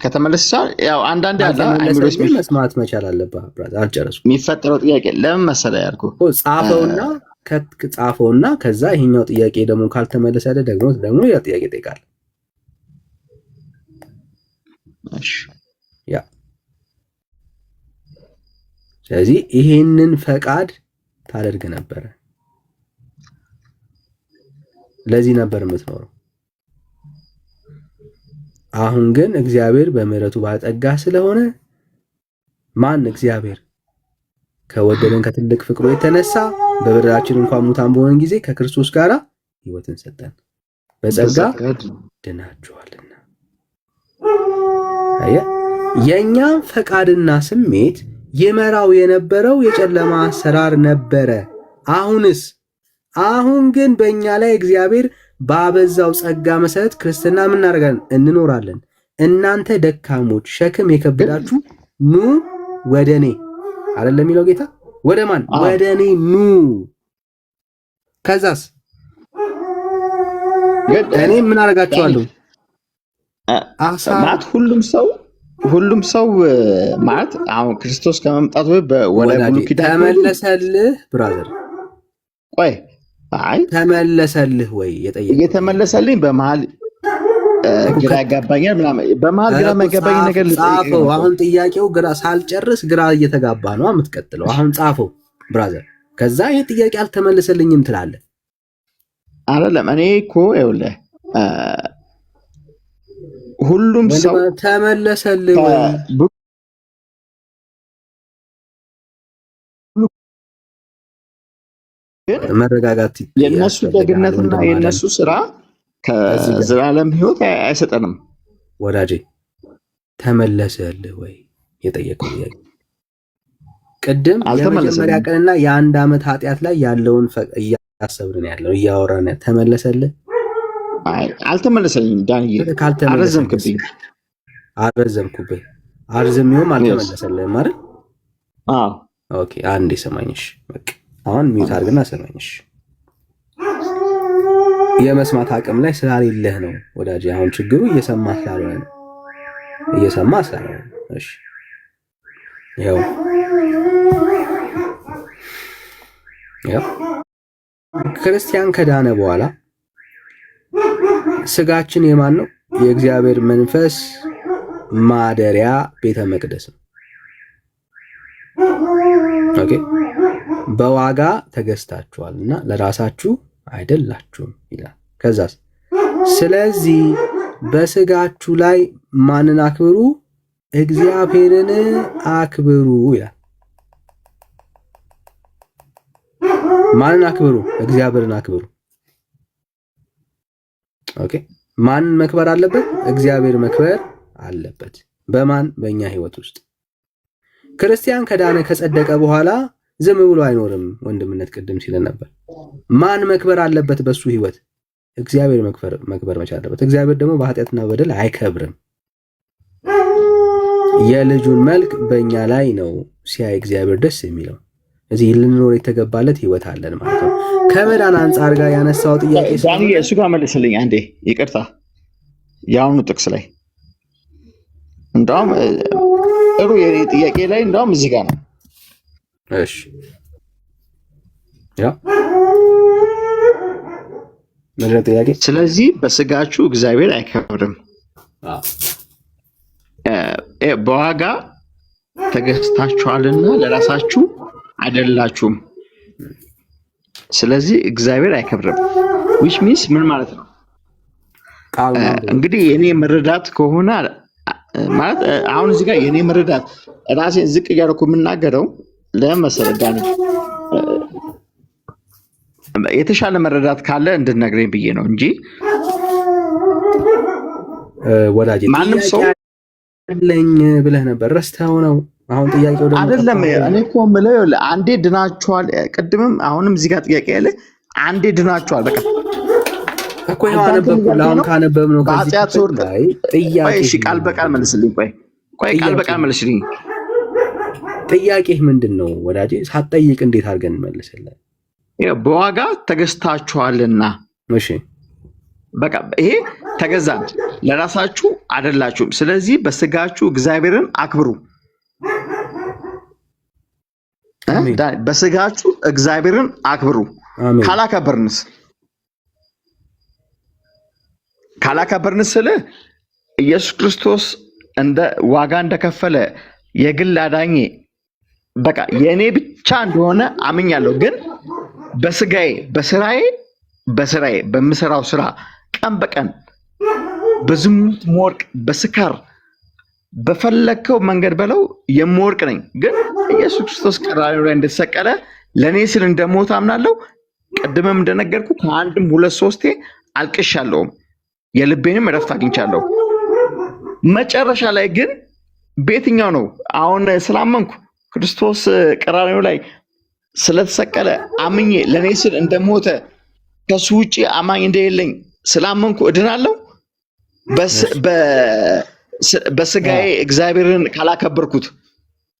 ከተመለሰ ያው አንዳንዴ አለ አይምሮስ መስማት መቻል አለብህ። ብራዘር አልጨረስኩም። የሚፈጠረው ጥያቄ ለምን መሰለህ ያልኩህ ጻፈውና ከዛ ይሄኛው ጥያቄ ደግሞ ካልተመለሰልህ ደግሞ ያ ጥያቄ ጠይቃለህ። እሺ ያ ስለዚህ ይሄንን ፈቃድ ታደርግ ነበር። ለዚህ ነበር የምትኖረው። አሁን ግን እግዚአብሔር በምህረቱ ባጠጋ ስለሆነ እግዚአብሔር ከወደደን ከትልቅ ፍቅሩ የተነሳ በበደላችን እንኳን ሙታን በሆነን ጊዜ ከክርስቶስ ጋር ሕይወትን ሰጠን፣ በጸጋ ድናችኋልና። የኛ ፈቃድና ስሜት ይመራው የነበረው የጨለማ አሰራር ነበረ። አሁን ግን በእኛ ላይ እግዚአብሔር ባበዛው ጸጋ መሰረት ክርስትና ምን እናደርጋለን? እንኖራለን። እናንተ ደካሞች ሸክም የከበዳችሁ ኑ ወደኔ አይደለም የሚለው ጌታ። ወደ ማን? ወደኔ ኑ። ከዛስ እኔ ምን አደርጋችኋለሁ? ማለት ሁሉም ሰው ማለት አሁን ክርስቶስ ከመምጣቱ ወደ ብሉይ ኪዳን ተመለሰልህ ብራዘር። ቆይ አይ ተመለሰልህ ወይ? እየተመለሰልኝ በመሀል ግራ ያጋባኛል ምናምን። በመሀል ግራ የሚያጋባኝ ነገር ጻፈው። አሁን ጥያቄው ግራ ሳልጨርስ ግራ እየተጋባ ነው የምትቀጥለው። አሁን ጻፈው ብራዘር። ከዛ ይሄ ጥያቄ አልተመለሰልኝም ትላለህ አይደለም። እኔ እኮ ይኸውልህ ሁሉም ሰው ተመለሰልህ ወይ? መረጋጋት የነሱ ደግነትና የነሱ ስራ ከዘላለም ሕይወት አይሰጠንም። ወዳጄ ተመለሰልህ ወይ የጠየቀው ጥያቄ ቅድም የመጀመሪያ ቀንና የአንድ ዓመት ኃጢአት ላይ ያለውን እያሰብን ያለው እያወራን ተመለሰልህ? አይ አልተመለሰልኝም። ዳንዬ አረዘምኩብህ። አርዝሜውም አልተመለሰልህም አይደል? አዎ ኦኬ። አንዴ ሰማኝሽ በቃ አሁን ሚውት አድርግና ሰማኝሽ። የመስማት አቅም ላይ ስላሌለህ ነው ወዳጄ። አሁን ችግሩ እየሰማህ ስላልሆነ ነው። እየሰማህ ስላልሆነ እሺ። ያው ክርስቲያን ከዳነ በኋላ ስጋችን የማን ነው? የእግዚአብሔር መንፈስ ማደሪያ ቤተ መቅደስ ነው። ኦኬ በዋጋ ተገዝታችኋልና ለራሳችሁ አይደላችሁም ይላል። ከዛስ ስለዚህ በስጋችሁ ላይ ማንን አክብሩ? እግዚአብሔርን አክብሩ ይላል። ማንን አክብሩ? እግዚአብሔርን አክብሩ። ኦኬ ማን መክበር አለበት? እግዚአብሔር መክበር አለበት። በማን? በእኛ ህይወት ውስጥ ክርስቲያን ከዳነ ከጸደቀ በኋላ ዝም ብሎ አይኖርም። ወንድምነት ቅድም ሲለን ነበር። ማን መክበር አለበት? በሱ ህይወት እግዚአብሔር መክበር መቻል አለበት። እግዚአብሔር ደግሞ በኃጢአትና በደል አይከብርም። የልጁን መልክ በእኛ ላይ ነው ሲያይ እግዚአብሔር ደስ የሚለው። እዚህ ልንኖር የተገባለት ህይወት አለን ማለት ነው። ከመዳን አንጻር ጋር ያነሳው ጥያቄ ዳኒ እሱ ጋር መልስልኝ አንዴ። ይቅርታ የአሁኑ ጥቅስ ላይ እንደውም ጥሩ የኔ ጥያቄ ላይ እንደውም እዚህ ጋር ነው። እሺ ያ ምንድነው ጥያቄ? ስለዚህ በስጋችሁ እግዚአብሔር አይከብርም፣ በዋጋ ተገዝታችኋልና ለራሳችሁ አይደላችሁም። ስለዚህ እግዚአብሔር አይከብርም። which means ምን ማለት ነው? እንግዲህ የኔ መረዳት ከሆነ ማለት አሁን እዚህ ጋር የኔ መረዳት ራሴን ዝቅ እያደረኩ የምናገረው ለመሰረት ዳኒ የተሻለ መረዳት ካለ እንድነግረኝ ብዬ ነው እንጂ ወዳጅ ማንም ሰው ለኝ ብለህ ነበር ረስተኸው ነው። አሁን ጥያቄው ደግሞ አይደለም። እኔ እኮ የምለው አንዴ ድናችኋል። ቅድምም አሁንም እዚህ ጋር ጥያቄ ያለ አንዴ ድናችኋል። በቃ እኮ ያው አነበብኩልህ። አሁን ካነበብነው ከዚህ ላይ ጥያቄ እሺ፣ ቃል በቃል መልስልኝ። ቆይ ቃል በቃል መልስልኝ። ጥያቄህ ምንድነው ወዳጄ? ሳትጠይቅ እንዴት አድርገን እንመልስልህ? በዋጋ ተገዝታችኋልና። እሺ በቃ ይሄ ተገዛን፣ ለራሳችሁ አይደላችሁም። ስለዚህ በስጋችሁ እግዚአብሔርን አክብሩ። በስጋችሁ እግዚአብሔርን አክብሩ። ካላከበርንስ ስለ ኢየሱስ ክርስቶስ እንደ ዋጋ እንደከፈለ የግል አዳኜ በቃ የኔ ብቻ እንደሆነ አምኛለሁ። ግን በስጋዬ በስራዬ በምሰራው ስራ ቀን በቀን በዝሙት መወርቅ፣ በስካር በፈለከው መንገድ በለው የምወርቅ ነኝ። ግን ኢየሱስ ክርስቶስ ቀራንዮ ላይ እንደተሰቀለ ለኔ ስል እንደሞት አምናለሁ። ቅድምም እንደነገርኩ ከአንድም 2-3 አልቅሻለሁ፣ የልቤንም እረፍት አግኝቻለሁ። መጨረሻ ላይ ግን በየትኛው ነው አሁን ስላመንኩ ክርስቶስ ቀራንዮ ላይ ስለተሰቀለ አምኜ ለኔ ስል እንደሞተ ከሱ ውጪ አማኝ እንደሌለኝ ስላመንኩ እድናለሁ? በስጋዬ እግዚአብሔርን ካላከበርኩት፣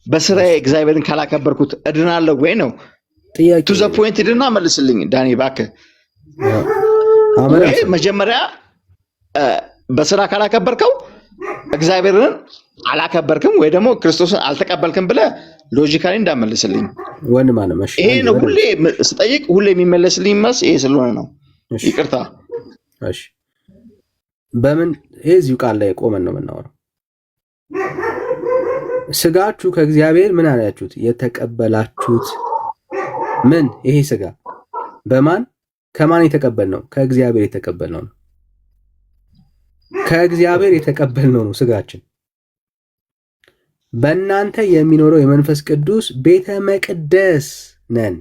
በስራዬ እግዚአብሔርን ካላከበርኩት እድናለሁ ወይ ነው? ቱ ዘ ፖይንት ድና መልስልኝ ዳኒ እባክህ። መጀመሪያ በስራ ካላከበርከው እግዚአብሔርን አላከበርክም ወይ ደግሞ ክርስቶስን አልተቀበልክም ብለህ ሎጂካሊ እንዳመልስልኝ ይሄ ነው። ሁሌ ስጠይቅ ሁሌ የሚመለስልኝ መልስ ይሄ ስለሆነ ነው። ይቅርታ። እሺ በምን እዚሁ ቃል ላይ ቆመን ነው የምናወራው? ስጋችሁ ከእግዚአብሔር ምን አላችሁት? የተቀበላችሁት ምን? ይሄ ስጋ በማን ከማን የተቀበልነው? ከእግዚአብሔር የተቀበልነው ነው። ከእግዚአብሔር የተቀበልነው ነው ስጋችን። በእናንተ የሚኖረው የመንፈስ ቅዱስ ቤተ መቅደስ ነን።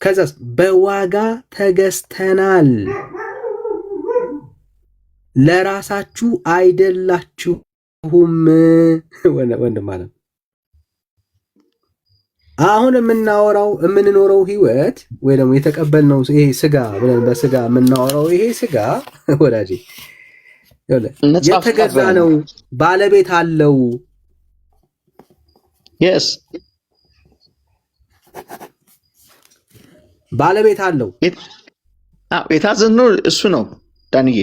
ከዛስ በዋጋ ተገዝተናል፣ ለራሳችሁ አይደላችሁም። ወንድም ማለት አሁን የምንኖረው ህይወት ወይ ደግሞ የተቀበልነው ይሄ ስጋ ብለን በስጋ የምናወራው ይሄ ስጋ ወዳጄ የተገዛ ነው፣ ባለቤት አለው። yes ባለቤት አለው። የታዘዝነው እሱ ነው ዳንዬ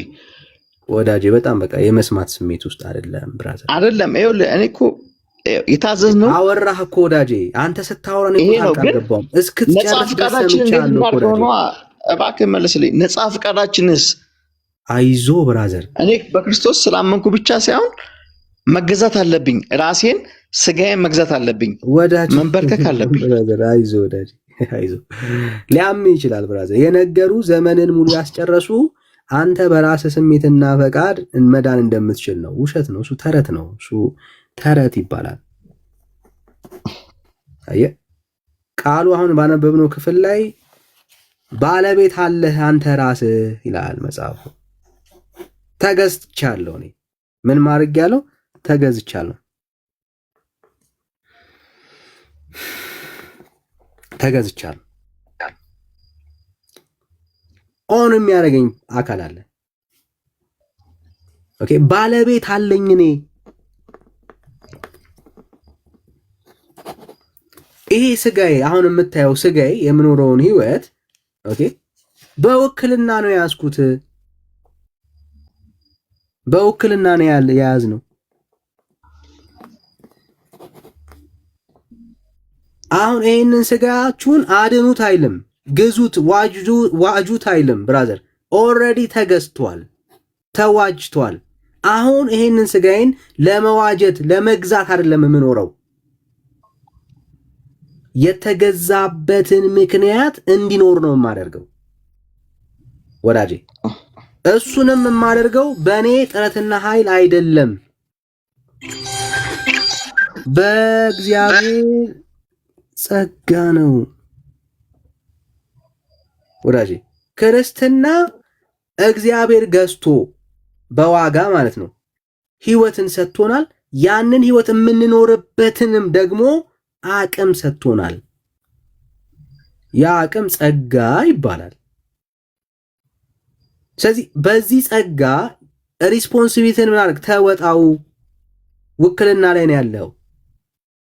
ወዳጄ። በጣም በቃ የመስማት ስሜት ውስጥ አይደለም ብራዘር፣ አይደለም። ይኸውልህ እኔ እኮ የታዘዝነው አወራህ እኮ ወዳጄ። አንተ ስታወራ ነው አልገባም። እስክትጨርስ እባክህ መልስልኝ። ነፃ ፈቃዳችንስ? አይዞ ብራዘር፣ እኔ በክርስቶስ ስላመንኩ ብቻ ሳይሆን መገዛት አለብኝ። ራሴን ስጋዬን መግዛት አለብኝ። ወዳጄ መንበርከክ አለብኝ። ብራዘር አይዞ ወዳጄ አይዞ። ሊያምህ ይችላል ብራዘር። የነገሩ ዘመንን ሙሉ ያስጨረሱ አንተ በራስህ ስሜትና ፈቃድ መዳን እንደምትችል ነው። ውሸት ነው እሱ፣ ተረት ነው እሱ፣ ተረት ይባላል። አየህ ቃሉ አሁን ባነበብነው ክፍል ላይ ባለቤት አለህ አንተ ራስህ ይላል መጽሐፉ። ተገዝቻለሁ። እኔ ምን ማድረግ ያለው ተገዝቻለሁ። ተገዝቻለሁ። ኦን የሚያደርገኝ አካል አለ። ኦኬ ባለቤት አለኝ እኔ። ይሄ ስጋዬ አሁን የምታየው ስጋዬ የምኖረውን ህይወት ኦኬ በውክልና ነው የያዝኩት። በውክልና ነው የያዝነው። አሁን ይሄንን ስጋችሁን አድኑት አይልም፣ ግዙት፣ ዋጁት አይልም። ብራዘር ኦልሬዲ ተገዝቷል፣ ተዋጅቷል። አሁን ይሄንን ስጋዬን ለመዋጀት ለመግዛት አይደለም የምኖረው። የተገዛበትን ምክንያት እንዲኖር ነው የማደርገው ወዳጄ። እሱንም የማደርገው በእኔ ጥረትና ኃይል አይደለም፣ በእግዚአብሔር ጸጋ ነው ወዳጄ። ክርስትና እግዚአብሔር ገዝቶ በዋጋ ማለት ነው ህይወትን ሰጥቶናል። ያንን ህይወት የምንኖርበትንም ደግሞ አቅም ሰጥቶናል። ያ አቅም ጸጋ ይባላል። ስለዚህ በዚህ ጸጋ ሪስፖንሲቢሊቲን ምን አድርግ ተወጣው። ውክልና ላይ ነው ያለው።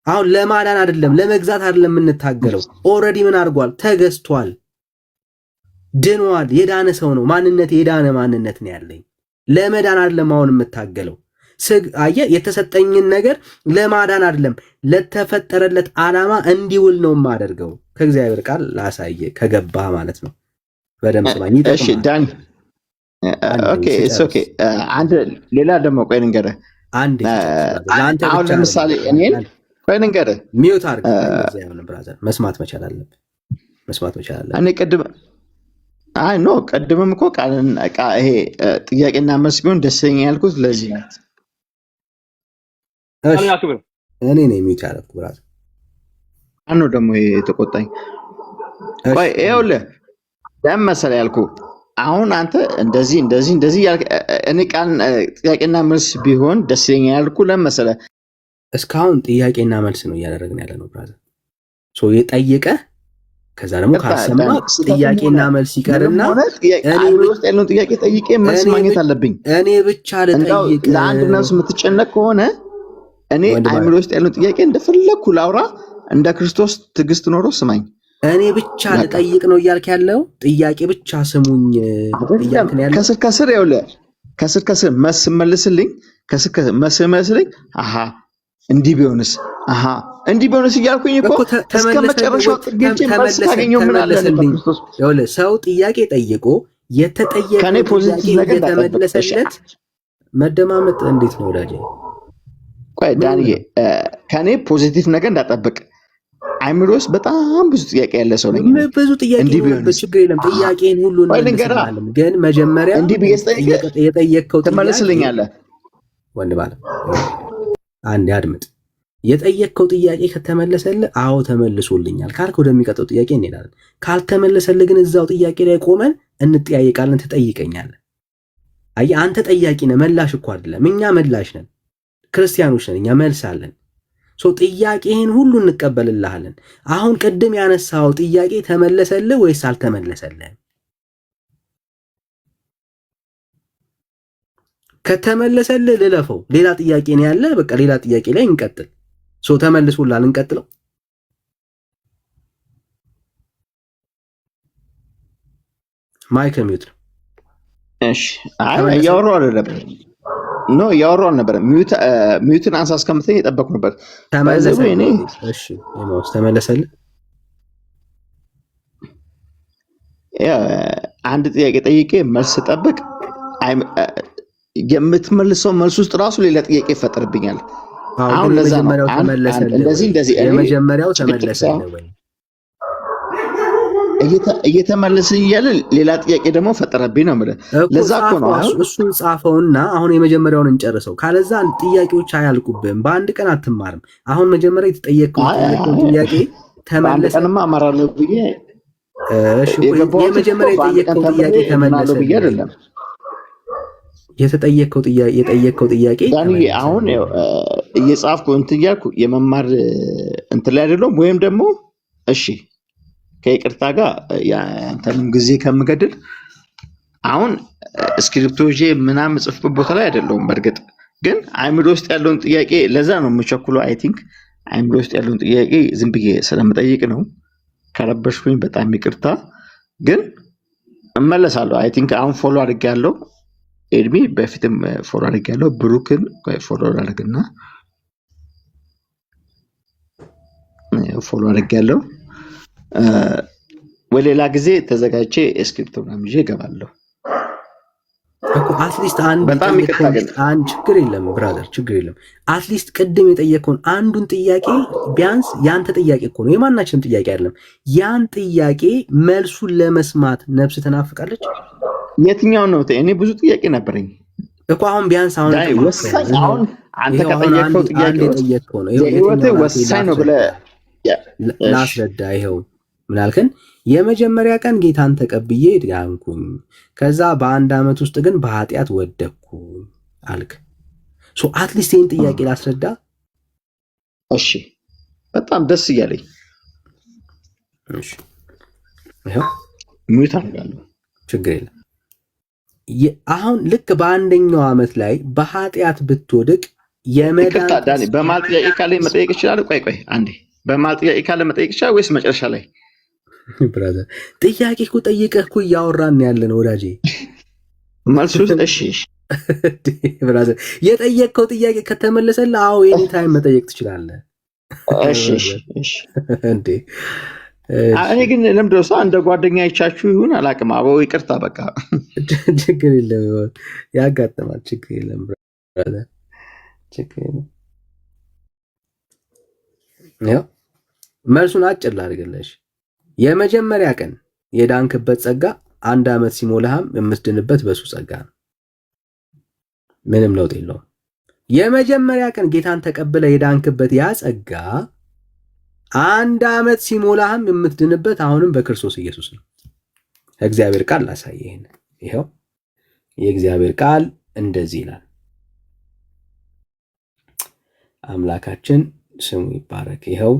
አሁን ለማዳን አይደለም ለመግዛት አይደለም የምንታገለው። ኦልሬዲ ምን አድርጓል? ተገዝቷል፣ ድኗል። የዳነ ሰው ነው ማንነት፣ የዳነ ማንነት ነው ያለኝ። ለመዳን አይደለም አሁን የምታገለው። አየህ፣ የተሰጠኝን ነገር ለማዳን አይደለም ለተፈጠረለት ዓላማ እንዲውል ነው የማደርገው። ከእግዚአብሔር ቃል ላሳየ ከገባ ማለት ነው። በደምብ ስማኝ። እሺ ዳን ኦኬ ኢትስ ኦኬ። አንድ ሌላ ደግሞ ቆይ ልንገርህ። አሁን ለምሳሌ እኔን ቆይ ልንገርህ፣ ሚውት አድርግ። ብራዘር መስማት መቻል አለብህ፣ መስማት መቻል አለብህ። እኔ ቅድምም እኮ ይሄ ጥያቄና መልስ ቢሆን ደስተኛ ያልኩት ለዚህ ነው። እኔ ነኝ ሚውት ያደረኩት ብራዘር። አኑ ደግሞ የተቆጣኝ ቆይ ይኸውልህ ለምን መሰለህ ያልኩህ አሁን አንተ እንደዚህ እኔ ጥያቄና መልስ ቢሆን ደስተኛ ያልኩህ ለምን መሰለህ? እስካሁን ጥያቄና መልስ ነው እያደረግን ያለ ነው ብራዘር። የጠየቀህ ከዛ ደግሞ ካሰማ ጥያቄና መልስ ይቀርና እኔ ውስጥ ያለውን ጥያቄ ጠይቄ መልስ ማግኘት አለብኝ። እኔ ብቻ ልጠይቅ። ለአንድ ነፍስ የምትጨነቅ ከሆነ እኔ አይምሮ ውስጥ ያለውን ጥያቄ እንደፈለግኩ ላውራ። እንደ ክርስቶስ ትዕግስት ኖሮ ስማኝ። እኔ ብቻ ልጠይቅ ነው እያልክ ያለው? ጥያቄ ብቻ ስሙኝ እያልክ ነው ያለው? ከስር ይኸውልህ፣ ከስር መስመልስልኝ፣ መስመልስልኝ። አሃ እንዲህ ቢሆንስ፣ አሃ እንዲህ ቢሆንስ እያልኩኝ እኮ እስከ መጨረሻው ጥጌቼ መልስ ታገኘው። ምን አለ ክርስቶስ? ይኸውልህ ሰው ጥያቄ ጠይቆ የተጠየቀው ጥያቄ የተመለሰለት መደማመጥ እንዴት ነው ወዳጄ? ቆይ ዳንዬ፣ ከኔ ፖዚቲቭ ነገር እንዳጠብቅ አይምሮ ውስጥ በጣም ብዙ ጥያቄ ያለ ሰው ነኝ። ብዙ ጥያቄ ነው፣ ችግር የለም። ጥያቄን ሁሉ እንመልሳለን፣ ግን መጀመሪያ እንዲህ የጠየቅከው ትመልስልኛለህ። ወንድም አለ አንዴ አድምጥ። የጠየቅከው ጥያቄ ከተመለሰልህ አዎ ተመልሶልኛል ካልክ ወደሚቀጥለው ጥያቄ እንሄዳለን። ካልተመለሰልህ ግን እዛው ጥያቄ ላይ ቆመን እንጠያየቃለን። ትጠይቀኛለህ። አየህ አንተ ጠያቂ ነህ፣ መላሽ እኮ አይደለም። እኛ መላሽ ነን፣ ክርስቲያኖች ነን፣ እኛ መልስ አለን። ጥያቄህን ሁሉ እንቀበልልሃለን። አሁን ቅድም ያነሳው ጥያቄ ተመለሰልህ ወይስ አልተመለሰልህም? ከተመለሰልህ ልለፈው፣ ሌላ ጥያቄ ነው ያለ። በቃ ሌላ ጥያቄ ላይ እንቀጥል። ተመልሶልሃል፣ እንቀጥለው። ማይክ ሚውት ነው። እሺ እያወራሁ አይደለም እያወራሁ አልነበረም። ሚዩትን አንሳ እስከምትለኝ የጠበቅኩ ነበር። ተመለሰልህ? አንድ ጥያቄ ጠይቄ መልስ ጠብቅ። የምትመልሰው መልስ ውስጥ ራሱ ሌላ ጥያቄ ይፈጠርብኛል። አሁን ለዛ ነው እንደዚህ የመጀመሪያው ተመለሰልህ ወይ እየተመለስን እያለ ሌላ ጥያቄ ደግሞ ፈጠረብኝ ነው የምልህ። ለዛ እኮ ነው እሱን ጻፈውና አሁን የመጀመሪያውን እንጨርሰው። ካለዛ ጥያቄዎች አያልቁብህም፣ በአንድ ቀን አትማርም። አሁን መጀመሪያ የተጠየቀው ጥያቄ ተመለሰ። ቀንማ አማራለሁ ብዬ የመጀመሪያ የጠየቀው ጥያቄ ተመለሰ ብዬ አይደለም የጠየቀው ጥያቄ ዳንዬ። አሁን እየጻፍኩ እንትን እያልኩ የመማር እንትን ላይ አይደለም ወይም ደግሞ እሺ ከይቅርታ ጋር ያንተንም ጊዜ ከምገድል አሁን እስክሪፕቶ ይዤ ምናምን ጽፍበት ቦታ ላይ አይደለሁም። በእርግጥ ግን አይምሮ ውስጥ ያለውን ጥያቄ ለዛ ነው የምቸኩለው። አይ ቲንክ አይምሮ ውስጥ ያለውን ጥያቄ ዝም ብዬ ስለምጠይቅ ነው። ከረበሽኩኝ በጣም ይቅርታ። ግን እመለሳለሁ። አይ ቲንክ አሁን ፎሎ አድርጌያለሁ። ኤድሚ በፊትም ፎሎ አድርጌያለሁ። ብሩክን ፎሎ አድርግና ፎሎ አድርጌያለሁ። ወሌላ ጊዜ ተዘጋጅቼ ስክሪፕቶ ምናምን ይዤ እገባለሁ እኮ አትሊስት በጣም ይቅርታ ግን አንድ ችግር የለም ብራዘር፣ ችግር የለም። አትሊስት ቅድም የጠየቀውን አንዱን ጥያቄ ቢያንስ ያንተ ጥያቄ እኮ ነው፣ የማናችንም ጥያቄ አይደለም። ያን ጥያቄ መልሱን ለመስማት ነፍስ ተናፍቃለች። የትኛው ነው? እኔ ብዙ ጥያቄ ነበረኝ እኮ አሁን ቢያንስ አሁን ወሳኝ አሁን አንተ ከጠየቀው ጥያቄ ነው የህይወት ወሳኝ ነው ብለህ ላስረዳ። ይኸው ምን አልከን? የመጀመሪያ ቀን ጌታን ተቀብዬ ዳንኩኝ፣ ከዛ በአንድ ዓመት ውስጥ ግን በኃጢአት ወደቅኩ አልክ። ሶ አትሊስት ይህን ጥያቄ ላስረዳ። እሺ፣ በጣም ደስ እያለኝ እሺ፣ ይኸው ሚዩት አድርጋለሁ፣ ችግር የለም። አሁን ልክ በአንደኛው ዓመት ላይ በኃጢአት ብትወድቅ የመዳን ዳኒ በማል ጥያቄ ካለ መጠየቅ ይችላል። ቆይ አንዴ፣ በማል ጥያቄ ካለ መጠየቅ ይችላል ወይስ መጨረሻ ላይ? ብራዘር ጥያቄ እኮ ጠይቀህ እኮ እያወራን ያለን ወዳጄ፣ መልሱ እሺ ብራዘር የጠየቅከው ጥያቄ ከተመለሰልህ አዎ ኤኒ ታይም መጠየቅ ትችላለህ። እሺ እንዴ እኔ ግን ለምንድን ነው እንደ ጓደኛ ይቻችሁ ይሁን አላውቅም። አበው ይቅርታ፣ በቃ ችግር የለም ያጋጥማል። ችግር የለም ብራዘር፣ ችግር የለም። ያው መልሱን አጭር ላድርግልሽ። የመጀመሪያ ቀን የዳንክበት ጸጋ 1 ዓመት ሲሞላህም የምትድንበት በሱ ጸጋ ነው። ምንም ለውጥ የለውም። የመጀመሪያ ቀን ጌታን ተቀብለ የዳንክበት ያ ጸጋ 1 ዓመት ሲሞላህም የምትድንበት አሁንም በክርስቶስ ኢየሱስ ነው። እግዚአብሔር ቃል ላሳየ ይሄን። ይሄው የእግዚአብሔር ቃል እንደዚህ ይላል። አምላካችን ስሙ ይባረክ። ይሄው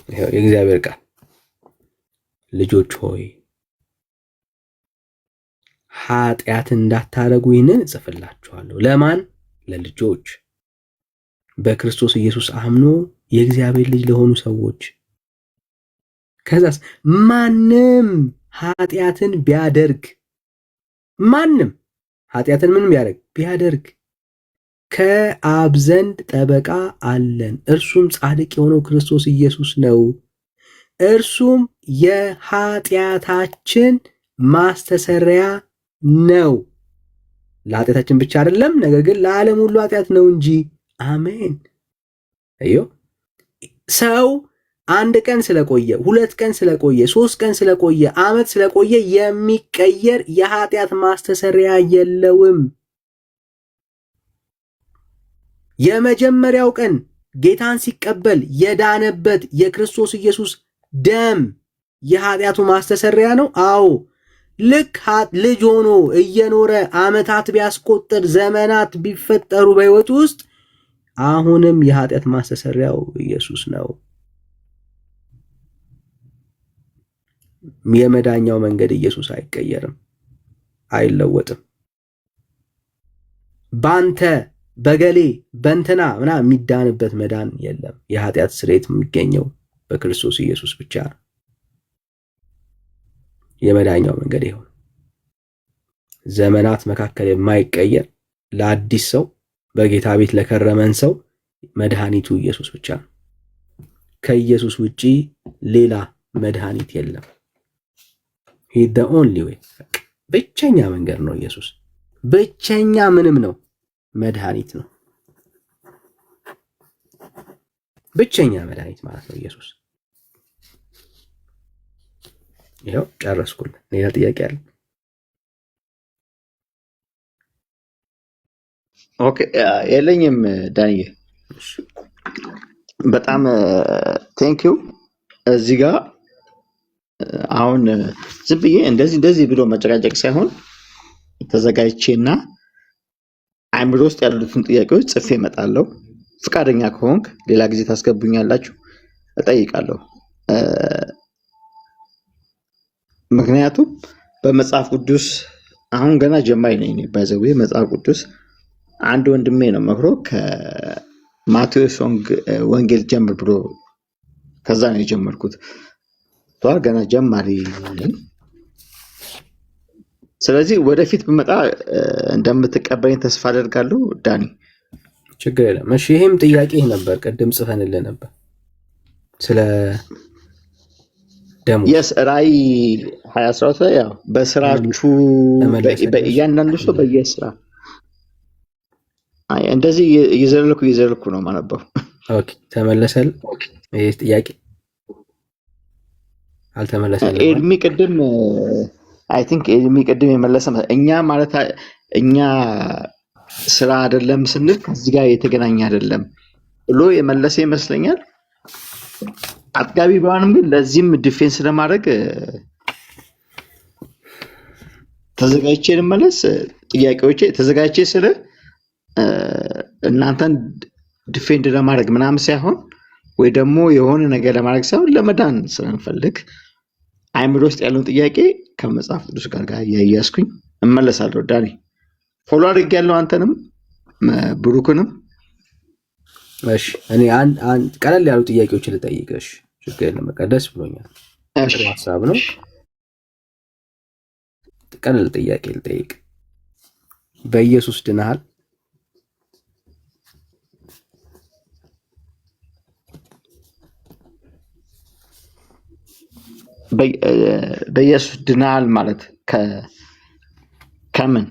የእግዚአብሔር ቃል ልጆች ሆይ ኃጢአት እንዳታረጉ ይህንን እጽፍላችኋለሁ። ለማን? ለልጆች በክርስቶስ ኢየሱስ አምኖ የእግዚአብሔር ልጅ ለሆኑ ሰዎች። ከዛስ ማንም ኃጢአትን ቢያደርግ ማንም ኃጢአትን ምን ቢያደርግ ከአብ ዘንድ ጠበቃ አለን፣ እርሱም ጻድቅ የሆነው ክርስቶስ ኢየሱስ ነው። እርሱም የኃጢአታችን ማስተሰሪያ ነው። ለኃጢአታችን ብቻ አይደለም፣ ነገር ግን ለዓለም ሁሉ ኃጢአት ነው እንጂ። አሜን። አዮ ሰው 1 ቀን ስለቆየ፣ 2 ቀን ስለቆየ፣ 3 ቀን ስለቆየ፣ ዓመት ስለቆየ የሚቀየር የኃጢአት ማስተሰሪያ የለውም። የመጀመሪያው ቀን ጌታን ሲቀበል የዳነበት የክርስቶስ ኢየሱስ ደም የኃጢአቱ ማስተሰሪያ ነው። አዎ ልክ ልጅ ሆኖ እየኖረ ዓመታት ቢያስቆጥር ዘመናት ቢፈጠሩ በሕይወቱ ውስጥ አሁንም የኃጢአት ማስተሰሪያው ኢየሱስ ነው። የመዳኛው መንገድ ኢየሱስ አይቀየርም፣ አይለወጥም። ባንተ በገሌ በእንትና ምናምን የሚዳንበት መዳን የለም። የኃጢአት ስርየት የሚገኘው በክርስቶስ ኢየሱስ ብቻ ነው። የመዳኛው መንገድ ይሁን ዘመናት መካከል የማይቀየር ለአዲስ ሰው በጌታ ቤት ለከረመን ሰው መድኃኒቱ ኢየሱስ ብቻ ነው። ከኢየሱስ ውጪ ሌላ መድኃኒት የለም። he the only way ብቸኛ መንገድ ነው ኢየሱስ። ብቸኛ ምንም ነው መድኃኒት ነው። ብቸኛ መድኃኒት ማለት ነው ኢየሱስ። ይኸው ጨረስኩልህ። ሌላ ጥያቄ አለ? ኦኬ የለኝም ዳንዬ፣ በጣም ቴንኪው። እዚህ ጋር አሁን ዝም ብዬ እንደዚህ ብሎ መጨቃጨቅ ሳይሆን ተዘጋጅቼና አእምሮ ውስጥ ያሉትን ጥያቄዎች ጽፌ እመጣለሁ። ፍቃደኛ ከሆንክ ሌላ ጊዜ ታስገቡኛላችሁ፣ እጠይቃለሁ። ምክንያቱም በመጽሐፍ ቅዱስ አሁን ገና ጀማሪ ነኝ። ባይዘዌ መጽሐፍ ቅዱስ አንድ ወንድሜ ነው መክሮ ከማቴዎስ ወንጌል ጀምር ብሎ ከዛ ነው የጀመርኩት። ገና ጀማሪ ነኝ። ስለዚህ ወደፊት ብመጣ እንደምትቀበለኝ ተስፋ አደርጋለሁ ዳኒ። ችግር የለም። እሺ ይሄም ጥያቄ ነበር፣ ቅድም ጽፈንልህ ነበር ስለ ደሙ። የስ ራእይ 2012 ላይ ያው በስራችሁ እያንዳንዱ ሰው በየስራ እንደዚህ እየዘለልኩ ነው ማነበው። ኦኬ ተመለሰል። ይሄ ጥያቄ አልተመለሰልም። ኤድሚ ቅድም አይ ቲንክ የመለሰ እኛ ማለት እኛ ስራ አይደለም ስንል ከዚህ ጋር የተገናኘ አይደለም ብሎ የመለሰ ይመስለኛል። አጥጋቢ ባይሆንም ግን ለዚህም ዲፌንስ ለማድረግ ተዘጋጅቼ ልመለስ። ጥያቄዎቼ ተዘጋጅቼ ስለ እናንተን ዲፌንድ ለማድረግ ምናምን ሳይሆን ወይ ደግሞ የሆነ ነገር ለማድረግ ሳይሆን ለመዳን ስለንፈልግ አይምሮ ውስጥ ያለውን ጥያቄ ከመጽሐፍ ቅዱስ ጋር እያያዝኩኝ እመለሳለሁ። ዳኒ ፎሎ አድርጌያለሁ፣ አንተንም ብሩክንም። እሺ እኔ አንድ ቀለል ያሉ ጥያቄዎችን ልጠይቅሽ። ችግር የለም፣ በቃ ደስ ብሎኛል። ጥሩ ሀሳብ ነው። ቀለል ጥያቄ ልጠይቅ። በኢየሱስ ድነሃል? በኢየሱስ ድነሃል ማለት ከምን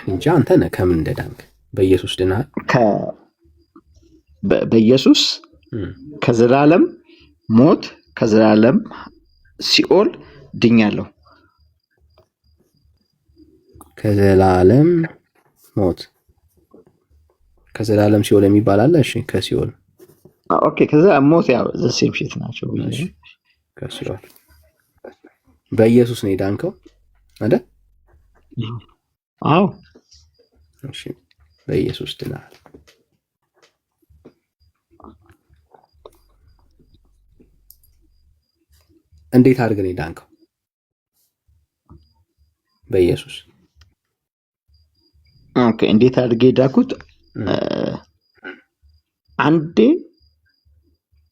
እንጂ አንተ ነህ ከምን እንደዳንክ። በኢየሱስ ድነሃል? በኢየሱስ ከዘላለም ሞት ከዘላለም ሲኦል ድኛለሁ። ከዘላለም ሞት ከዘላለም ሲኦል የሚባል አለ። እሺ ከሲኦል ኦኬ፣ ከዛ ሞት ያው ዘሴም ሺት ናቸው። ከሲኦል በኢየሱስ ነው የዳንከው አይደል? አዎ። እሺ በኢየሱስ ድነሃል። እንዴት አድርገን የዳንከው? በኢየሱስ ኦኬ። እንዴት አድርጌ ዳንኩት? አንዴ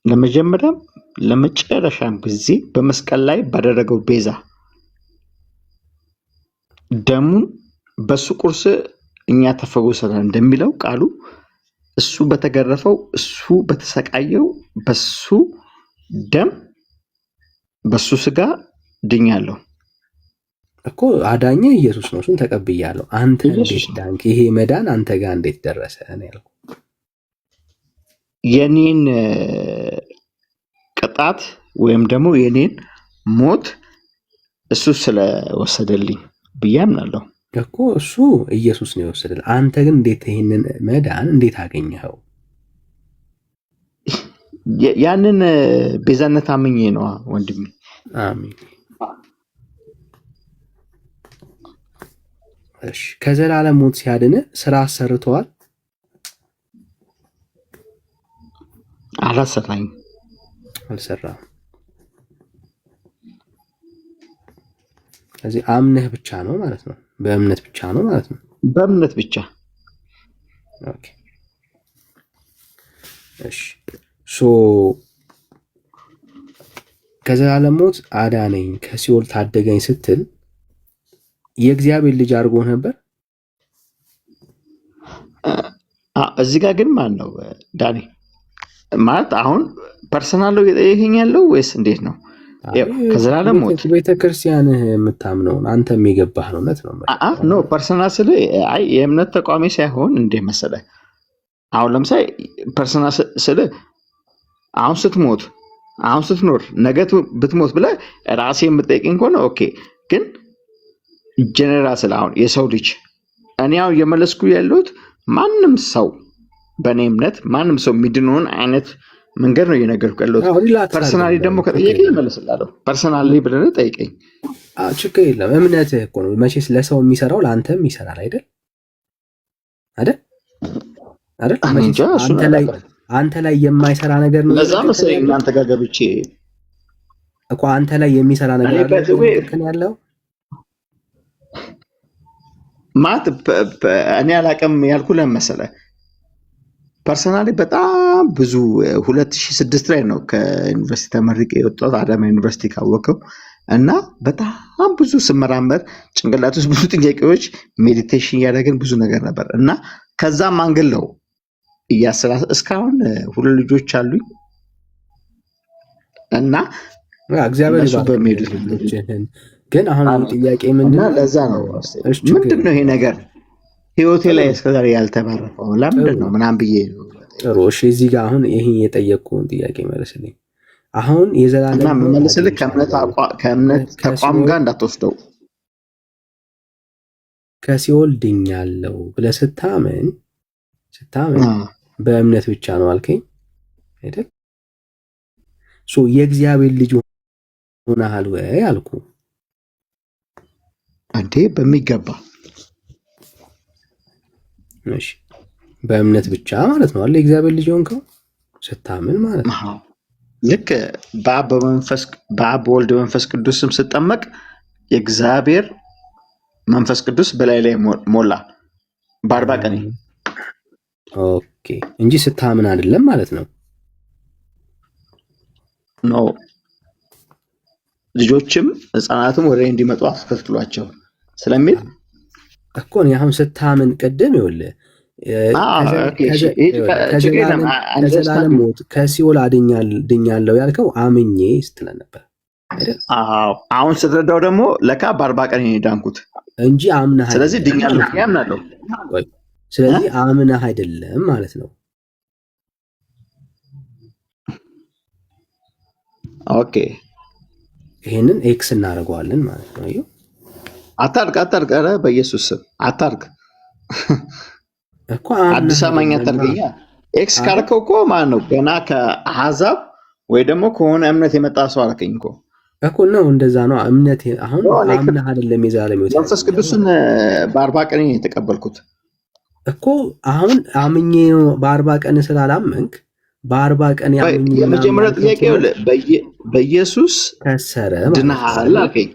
ለመጀመሪያም ለመጨረሻም ጊዜ በመስቀል ላይ ባደረገው ቤዛ ደሙን በሱ ቁርስ እኛ ተፈወሰናል እንደሚለው ቃሉ እሱ በተገረፈው እሱ በተሰቃየው በሱ ደም በሱ ስጋ ድኛለሁ እኮ። አዳኘ ኢየሱስ ነው፣ እሱን ተቀብያለሁ። አንተ እንዴት ዳንክ? ይሄ መዳን አንተ ጋር እንዴት ደረሰ ነው ያልኩት። የኔን ቅጣት ወይም ደግሞ የኔን ሞት እሱ ስለወሰደልኝ ብዬ አምናለሁ እኮ። እሱ ኢየሱስ ነው የወሰደልህ። አንተ ግን እንዴት ይሄንን መዳን እንዴት አገኘኸው? ያንን ቤዛነት አምኜ ነው ወንድሜ። አሜን። እሺ ከዘላለም ሞት ሲያድን ስራ አሰርተዋል? አላሰራኝም። አልሰራም። ስለዚህ አምነህ ብቻ ነው ማለት ነው። በእምነት ብቻ ነው ማለት ነው። በእምነት ብቻ። ኦኬ እሺ ከዘላለም ሞት አዳነኝ ከሲኦል ታደገኝ ስትል የእግዚአብሔር ልጅ አድርጎ ነበር። እዚህ ጋር ግን ማን ነው ዳኒ? ማለት አሁን ፐርሰናል ነው እየጠየቀኝ ያለው ወይስ እንዴት ነው? ከዘላለም ሞት ቤተክርስቲያንህ የምታምነውን አንተም የገባህ ነው። እውነት ነው። ኖ ፐርሰናል ስለ አይ የእምነት ተቋሚ ሳይሆን እንዴ መሰለህ፣ አሁን ለምሳሌ ፐርሰናል ስለ አሁን ስትሞት አሁን ስትኖር ነገ ብትሞት ብለህ ራሴ የምጠይቀኝ ከሆነ ኦኬ። ግን ጀነራል ስለ አሁን የሰው ልጅ እኔ አሁን እየመለስኩ ያለሁት ማንም ሰው በእኔ እምነት ማንም ሰው የሚድነውን አይነት መንገድ ነው እየነገርኩ ያለሁት። ፐርሰናሊ ደግሞ ከጠየቀኝ እመልስልሃለሁ። ፐርሰናሊ ብለህ ጠይቀኝ፣ ችግር የለም። እምነትህ እኮ ነው መቼስ ለሰው የሚሰራው ለአንተም ይሰራል አይደል? አይደል? አንተ ላይ የማይሰራ ነገር ነው። ለዛ መሰለኝ እናንተ ጋር ገብቼ እኮ አንተ ላይ የሚሰራ ነገር ያለው ማለት እኔ አላውቅም ያልኩህ ለምን መሰለህ? ፐርሰናሊ በጣም ብዙ 2006 ላይ ነው ከዩኒቨርሲቲ ተመርቄ የወጣሁት አዳማ ዩኒቨርሲቲ ካወቀው እና በጣም ብዙ ስመራመር ጭንቅላት ውስጥ ብዙ ጥያቄዎች ሜዲቴሽን እያደረግን ብዙ ነገር ነበር እና ከዛም አንግል ነው እስካሁን 2 ልጆች አሉኝ እና እግዚአብሔር በሚሄዱት ግን አሁን ጥያቄ ምንድነው? ለዛ ነው ምንድነው ይሄ ነገር ህይወቴ ላይ እስከዛሬ ያልተባረከው ለምንድን ነው ምናምን ብዬ ጥሩ። እሺ እዚህ ጋር አሁን ይሄን የጠየቅኩን ጥያቄ መልስልኝ። አሁን የዘላለም መልስልህ ከእምነት ተቋም ጋር እንዳትወስደው ከሲኦል ድኛለሁ ብለህ ስታምን በእምነት ብቻ ነው አልከኝ አይደል? የእግዚአብሔር ልጅ ሆነሃል ወይ አልኩ። አንዴ በሚገባ እሺ በእምነት ብቻ ማለት ነው አይደል? የእግዚአብሔር ልጅ ሆንከው ስታምን ማለት ነው። ልክ በአብ በወልድ መንፈስ ቅዱስ ስም ስጠመቅ የእግዚአብሔር መንፈስ ቅዱስ በላይ ላይ ሞላ በ40 ቀን። ኦኬ እንጂ ስታምን አይደለም ማለት ነው። ኖ ልጆችም ህፃናትም ወደ እንዲመጡ አስከትሏቸው ስለሚል እኮ ነው። አሁን ስታምን ቅድም ይኸውልህ ከዘላለም ሞት ከሲኦል ድኛለሁ ያልከው አምኜ ስትለን ነበር አይደል? አሁን ስትረዳው ደግሞ ለካ በ40 ቀን ዳንኩት እንጂ አምነህ። ስለዚህ ድኛለሁ ያምናለሁ። ስለዚህ አምነህ አይደለም ማለት ነው። ኦኬ ይሄንን ኤክስ እናደርገዋለን ማለት ነው። አየሁ አታርግ ኧረ በኢየሱስ ስም አታርግ እኮ አዲስ አማርኛ አታርገኛ። ኤክስ ካርከው እኮ ማለት ነው ገና ከአሕዛብ ወይ ደግሞ ከሆነ እምነት የመጣ ሰው አልከኝ እኮ ነው። እንደዛ ነው እምነት። አሁን አምነህ አይደለም የዘላለም ሕይወት መንፈስ ቅዱስን በ40 ቀን የተቀበልኩት እኮ አሁን አምኜ በ40 ቀን ስላላመንክ በ40 ቀን ያምኜ የመጀመሪያ ጥያቄ በኢየሱስ ከሰረ ድነሃል አልከኝ።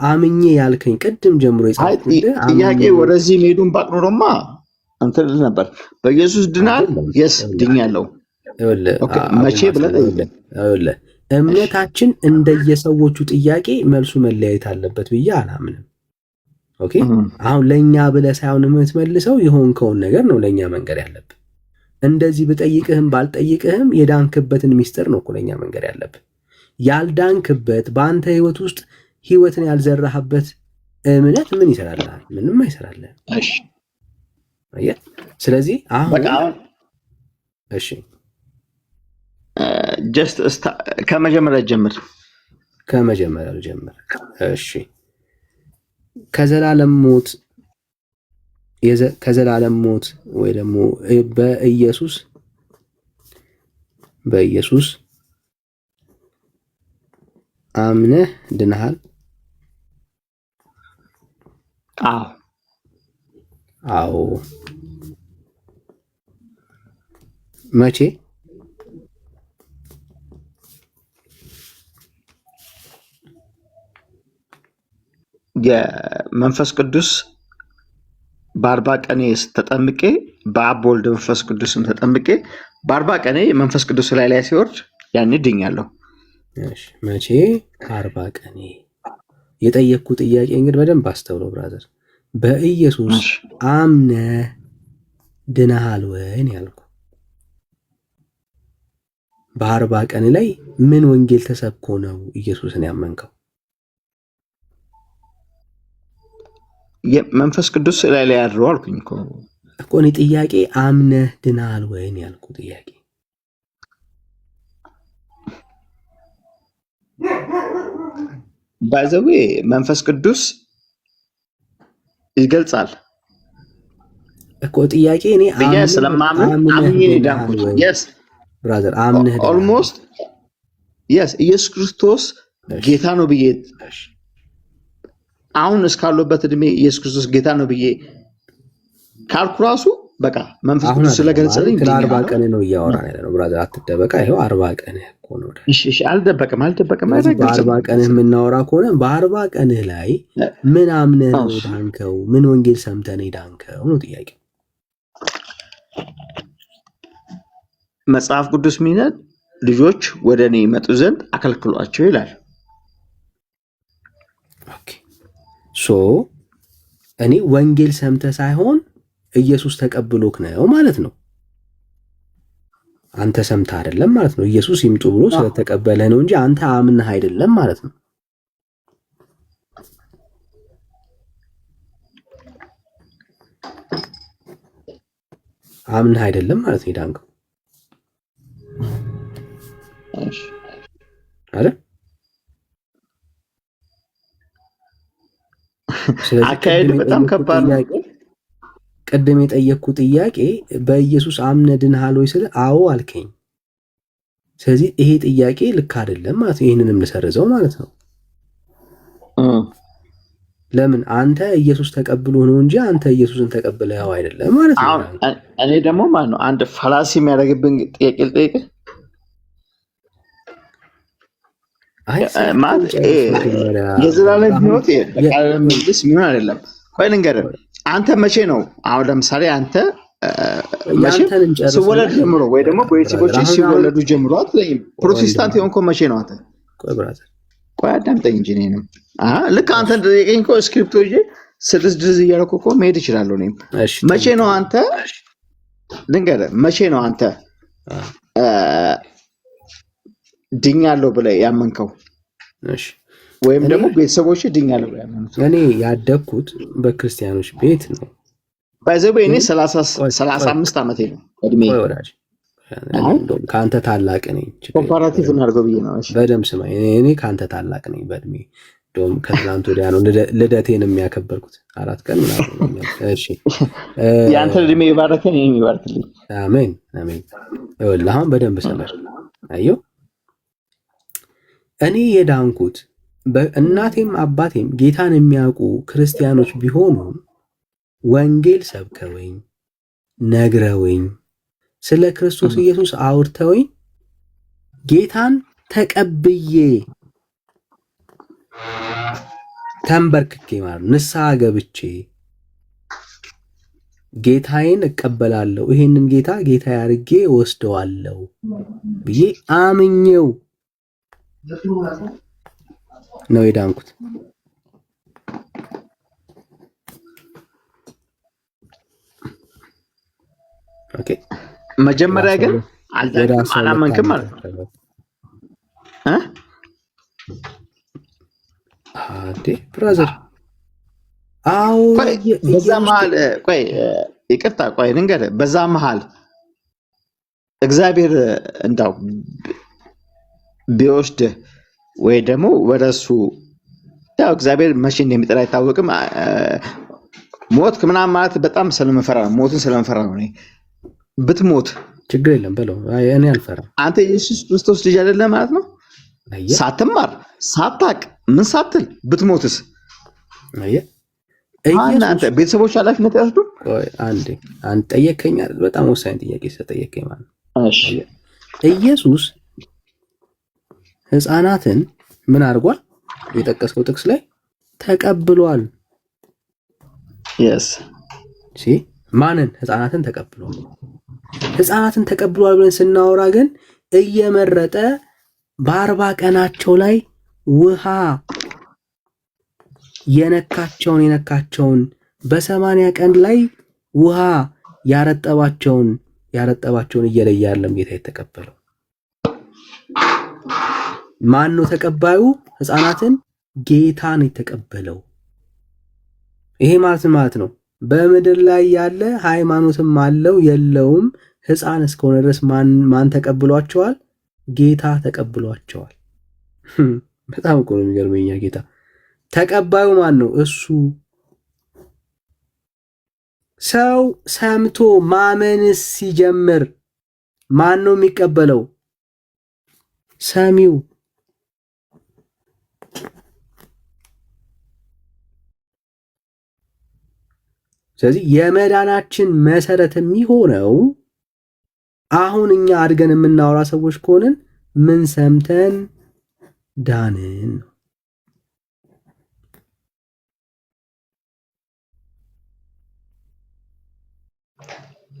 አምኜ ያልከኝ ቅድም ጀምሮ የጻፍኩት ጥያቄ ወደዚህ መሄዱን ባቅኖሮማ እንትን ነበር። በኢየሱስ ድናል የስ ድኛለሁ መቼ ብለህ እምነታችን እንደየሰዎቹ ጥያቄ መልሱ መለያየት አለበት ብዬ አላምንም። ኦኬ አሁን ለኛ ብለህ ሳይሆን የምትመልሰው የሆንከውን ነገር ነው ለኛ መንገር ያለብህ። እንደዚህ ብጠይቅህም ባልጠይቅህም የዳንክበትን ሚስጥር ነው እኮ ለኛ መንገር ያለብህ። ያልዳንክበት በአንተ ህይወት ውስጥ ህይወትን ያልዘራህበት እምነት ምን ይሰራልሃል? ምንም አይሰራልህም። እሺ አየህ። ስለዚህ አሁን እሺ ጀስት ከመጀመሪያ ጀምር። እሺ ከዘላለም ሞት ወይ ደግሞ በኢየሱስ አምነህ ድነሃል? አዎ። መቼ? የመንፈስ ቅዱስ በ40 ቀኔ ተጠምቄ በአብ ወልድ መንፈስ ቅዱስም ተጠምቄ በ40 ቀኔ መንፈስ ቅዱስ ላይ ሲወርድ ያኔ ድኛለሁ። እሺ መቼ? 40 ቀኔ። የጠየቅኩ ጥያቄ እንግዲህ በደንብ አስተውሎ ብራዘር። በኢየሱስ አምነህ ድነሃል ወይ ያልኩ። በ40 ቀን ላይ ምን ወንጌል ተሰብኮ ነው ኢየሱስን ያመንከው? መንፈስ ቅዱስ ላይ ያድሮ አልኩኝ እኮ እኔ ጥያቄ አምነህ ድነሃል ወይ ያልኩ ጥያቄ። ባይዘዌ መንፈስ ቅዱስ ይገልጻል እኮ ጥያቄ እኔ አምነህ ዳንኩት። የስ ብራዘር አምነህ ኦልሞስት የስ ኢየሱስ ክርስቶስ ጌታ ነው ብዬ አሁን እስካለበት እድሜ ኢየሱስ ክርስቶስ ጌታ ነው ብዬ ካልኩ ራሱ በቃ መንፈስ ቅዱስ ስለገለጸልኝ 40 ቀን ነው እያወራን ያለነው ብራዘር፣ አትደበቃ። ይሄው 40 ቀን እኮ ነው። እሺ አልደበቅም። በ40 ቀን የምናወራ ከሆነ በ40 ቀን ላይ ምን አምነህ ነው ዳንከው? ምን ወንጌል ሰምተህ ነው ዳንከው ነው ጥያቄው። መጽሐፍ ቅዱስ ምን ይላል? ልጆች ወደ እኔ ይመጡ ዘንድ አከልክሏቸው ይላል። ኦኬ ሶ እኔ ወንጌል ሰምተህ ሳይሆን ኢየሱስ ተቀብሎክ ነው ማለት ነው። አንተ ሰምተህ አይደለም ማለት ነው። ኢየሱስ ይምጡ ብሎ ስለተቀበለህ ነው እንጂ አንተ አምነህ አይደለም ማለት ነው። አምነህ አይደለም ማለት ነው። ዳንከው እሺ አይደል? አካሄዱ በጣም ከባድ ነው። ቅድም የጠየቅኩት ጥያቄ በኢየሱስ አምነህ ድነሃል ወይ ስለ አዎ አልከኝ። ስለዚህ ይሄ ጥያቄ ልክ አይደለም ማለት ነው። ይህንንም ልሰርዘው ማለት ነው። ለምን አንተ ኢየሱስ ተቀብሎ ነው እንጂ አንተ ኢየሱስን ተቀብለው አይደለም ማለት ነው። እኔ ደግሞ ማለት ነው አንድ ፋላሲ የሚያደርግብን ጥያቄ ልጠይቅህ። ማለት የዘላለም ሕይወት የቃል መልስ ምን አይደለም። ቆይ ልንገርህ፣ አንተ መቼ ነው አሁን ለምሳሌ አንተ መቼ ሲወለድ ጀምሮ ወይ ደግሞ ቤተሰቦች ሲወለዱ ጀምሮ አትለኝም ፕሮቴስታንት የሆንከው መቼ ነው አንተ? ቆይ ብራዘር፣ ቆይ አዳምጠኝ እንጂ እኔንም ልክ አንተ እንደጠየቀኝ እኮ ስክሪፕቶ ይዤ ስድስት ድረስ እያደረኩ እኮ መሄድ እችላለሁ። እኔም መቼ ነው አንተ ልንገርህ፣ መቼ ነው አንተ ድኛለሁ ብለህ ያመንከው? ወይም ደግሞ ቤተሰቦች ድኛለሁ ብለህ ያመኑት? እኔ ያደግኩት በክርስቲያኖች ቤት ነው። ባይዘው እኔ 35 ዓመቴ ነው እድሜ። ከአንተ ታላቅ ነኝ። ኮምፓራቲቭ እናድርገው ብዬ ነው። በደምብ ስማ፣ እኔ ከአንተ ታላቅ ነኝ በእድሜ። እንደውም ከትላንት ወዲያ ነው ልደቴን የሚያከበርኩት 4 ቀን ምናምን። እሺ የአንተ እድሜ ይባረከን፣ እኔም ይባርክልኝ። አሜን አሜን። ይኸውልህ አሁን በደንብ ስማ። አየሁ እኔ የዳንኩት በእናቴም አባቴም ጌታን የሚያውቁ ክርስቲያኖች ቢሆኑ ወንጌል ሰብከውኝ ነግረውኝ ስለ ክርስቶስ ኢየሱስ አውርተውኝ ጌታን ተቀብዬ ተንበርክኬ ማለት ንስሐ ገብቼ ጌታዬን እቀበላለሁ፣ ይሄንን ጌታ ጌታዬ አድርጌ ወስደዋለሁ ብዬ አምኜው ነው የዳንኩት። ኦኬ መጀመሪያ ግን አላመንክም ማለት ነው። አንዴ ብራዘር፣ አዎ በዛ መሀል ቆይ ይቅርታ፣ ቆይ ልንገርህ፣ በዛ መሀል እግዚአብሔር እንዳው ቢወስድህ ወይ ደግሞ ወደሱ ያው እግዚአብሔር መቼ እንደሚጠራ አይታወቅም። ሞት ምናምን ማለት በጣም ስለምፈራ ነው፣ ሞትን ስለምፈራ ነው። እኔ ብትሞት ችግር የለም በለው፣ እኔ አልፈራም። አንተ ኢየሱስ ክርስቶስ ልጅ አይደለም ማለት ነው። ሳትማር ሳታቅ ምን ሳትል ብትሞትስ? አንተ ቤተሰቦች ኃላፊነት ያስዱ? አንዴ ጠየቀኝ አይደል? በጣም ወሳኝ ጥያቄ ስለጠየቀኝ ማለት ነው። እሺ ኢየሱስ ሕፃናትን ምን አድርጓል? የጠቀስከው ጥቅስ ላይ ተቀብሏል። yes ማንን? ሕፃናትን ተቀብሏል። ሕፃናትን ተቀብሏል ብለን ስናወራ ግን እየመረጠ በ40 ቀናቸው ላይ ውሃ የነካቸውን በ80 ቀን ላይ ውሃ ያረጠባቸውን እየለየ ያለም ጌታ የተቀበለው ማን ነው? ተቀባዩ ሕፃናትን ጌታን የተቀበለው። ይሄ ማለት ነው በምድር ላይ ያለ ሃይማኖትም አለው የለውም ሕፃን እስከሆነ ድረስ ማን ተቀብሏቸዋል? ጌታ ተቀብሏቸዋል። በጣም እኮ ነው የሚገርመኝ። ጌታ ተቀባዩ ማን ነው? እሱ። ሰው ሰምቶ ማመንስ ሲጀምር ማን ነው የሚቀበለው? ሰሚው። ስለዚህ የመዳናችን መሰረት የሚሆነው አሁን እኛ አድገን የምናወራ ሰዎች ከሆንን ምን ሰምተን ዳንን ነው።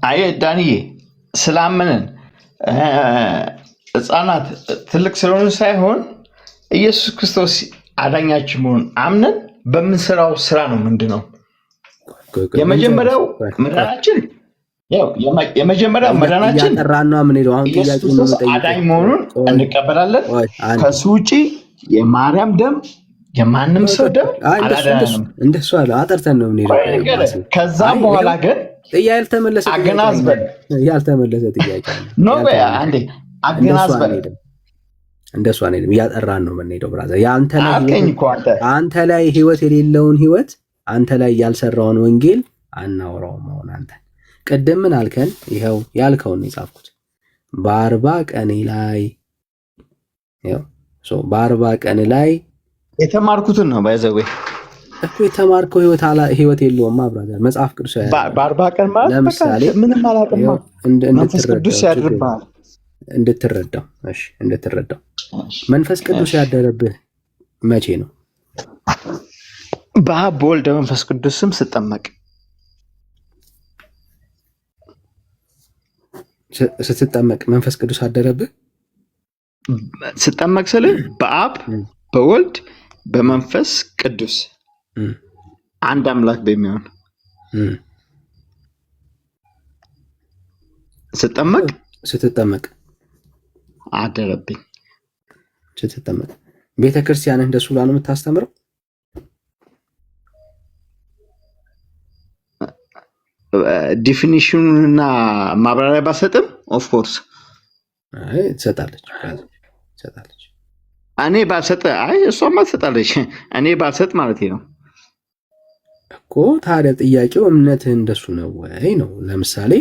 አየ ዳንዬ፣ ስላመንን ህፃናት ትልቅ ስለሆኑ ሳይሆን ኢየሱስ ክርስቶስ አዳኛችን መሆኑን አምነን በምንሰራው ስራ ነው። ምንድን ነው የመጀመሪያው መዳናችን? የመጀመሪያው መዳናችን ኢየሱስ ክርስቶስ አዳኝ መሆኑን እንቀበላለን። ከሱ ውጭ የማርያም ደም የማንም ሰው ደም አላዳንም። እንደሱ አለ አጠርተን ነው የምንሄደው። ከዛም በኋላ ግን አገናዝበን ያልተመለሰ ጥያቄ ነው። አንዴ አገናዝበን እንደሱ አንሄድም። እያጠራን ነው የምንሄደው። ብራዘር አንተ ላይ ህይወት የሌለውን ህይወት አንተ ላይ ያልሰራውን ወንጌል አናወራውም። አሁን አንተ ቅድም ምን አልከን? ይኸው ያልከውን የጻፍኩት በ40 ቀን ላይ በ40 ቀን ላይ የተማርኩትን ነው ባይዘዌ እኮ የተማርከው ህይወት የለውም። ብራዘር መጽሐፍ ቅዱስ በ40 ቀን ማለት ለምሳሌ ምንም አላውቅም። መንፈስ ቅዱስ ያድርብሃል እንድትረዳው። እሺ እንድትረዳው መንፈስ ቅዱስ ያደረብህ መቼ ነው? በአብ በወልድ በመንፈስ ቅዱስ ስም ስጠመቅ። ስትጠመቅ መንፈስ ቅዱስ አደረብህ? ስጠመቅ ስለ በአብ በወልድ በመንፈስ ቅዱስ አንድ አምላክ በሚሆን ስትጠመቅ አደረብኝ። ስትጠመቅ ቤተክርስቲያን እንደሱ ብላ ነው የምታስተምረው? ዲፊኒሽኑንና ማብራሪያ ባሰጥም ኦፍኮርስ ትሰጣለች። እኔ ባልሰጥ እሷማ ትሰጣለች። እኔ ባልሰጥ ማለት ነው እኮ። ታዲያ ጥያቄው እምነትህ እንደሱ ነው ወይ ነው? ለምሳሌ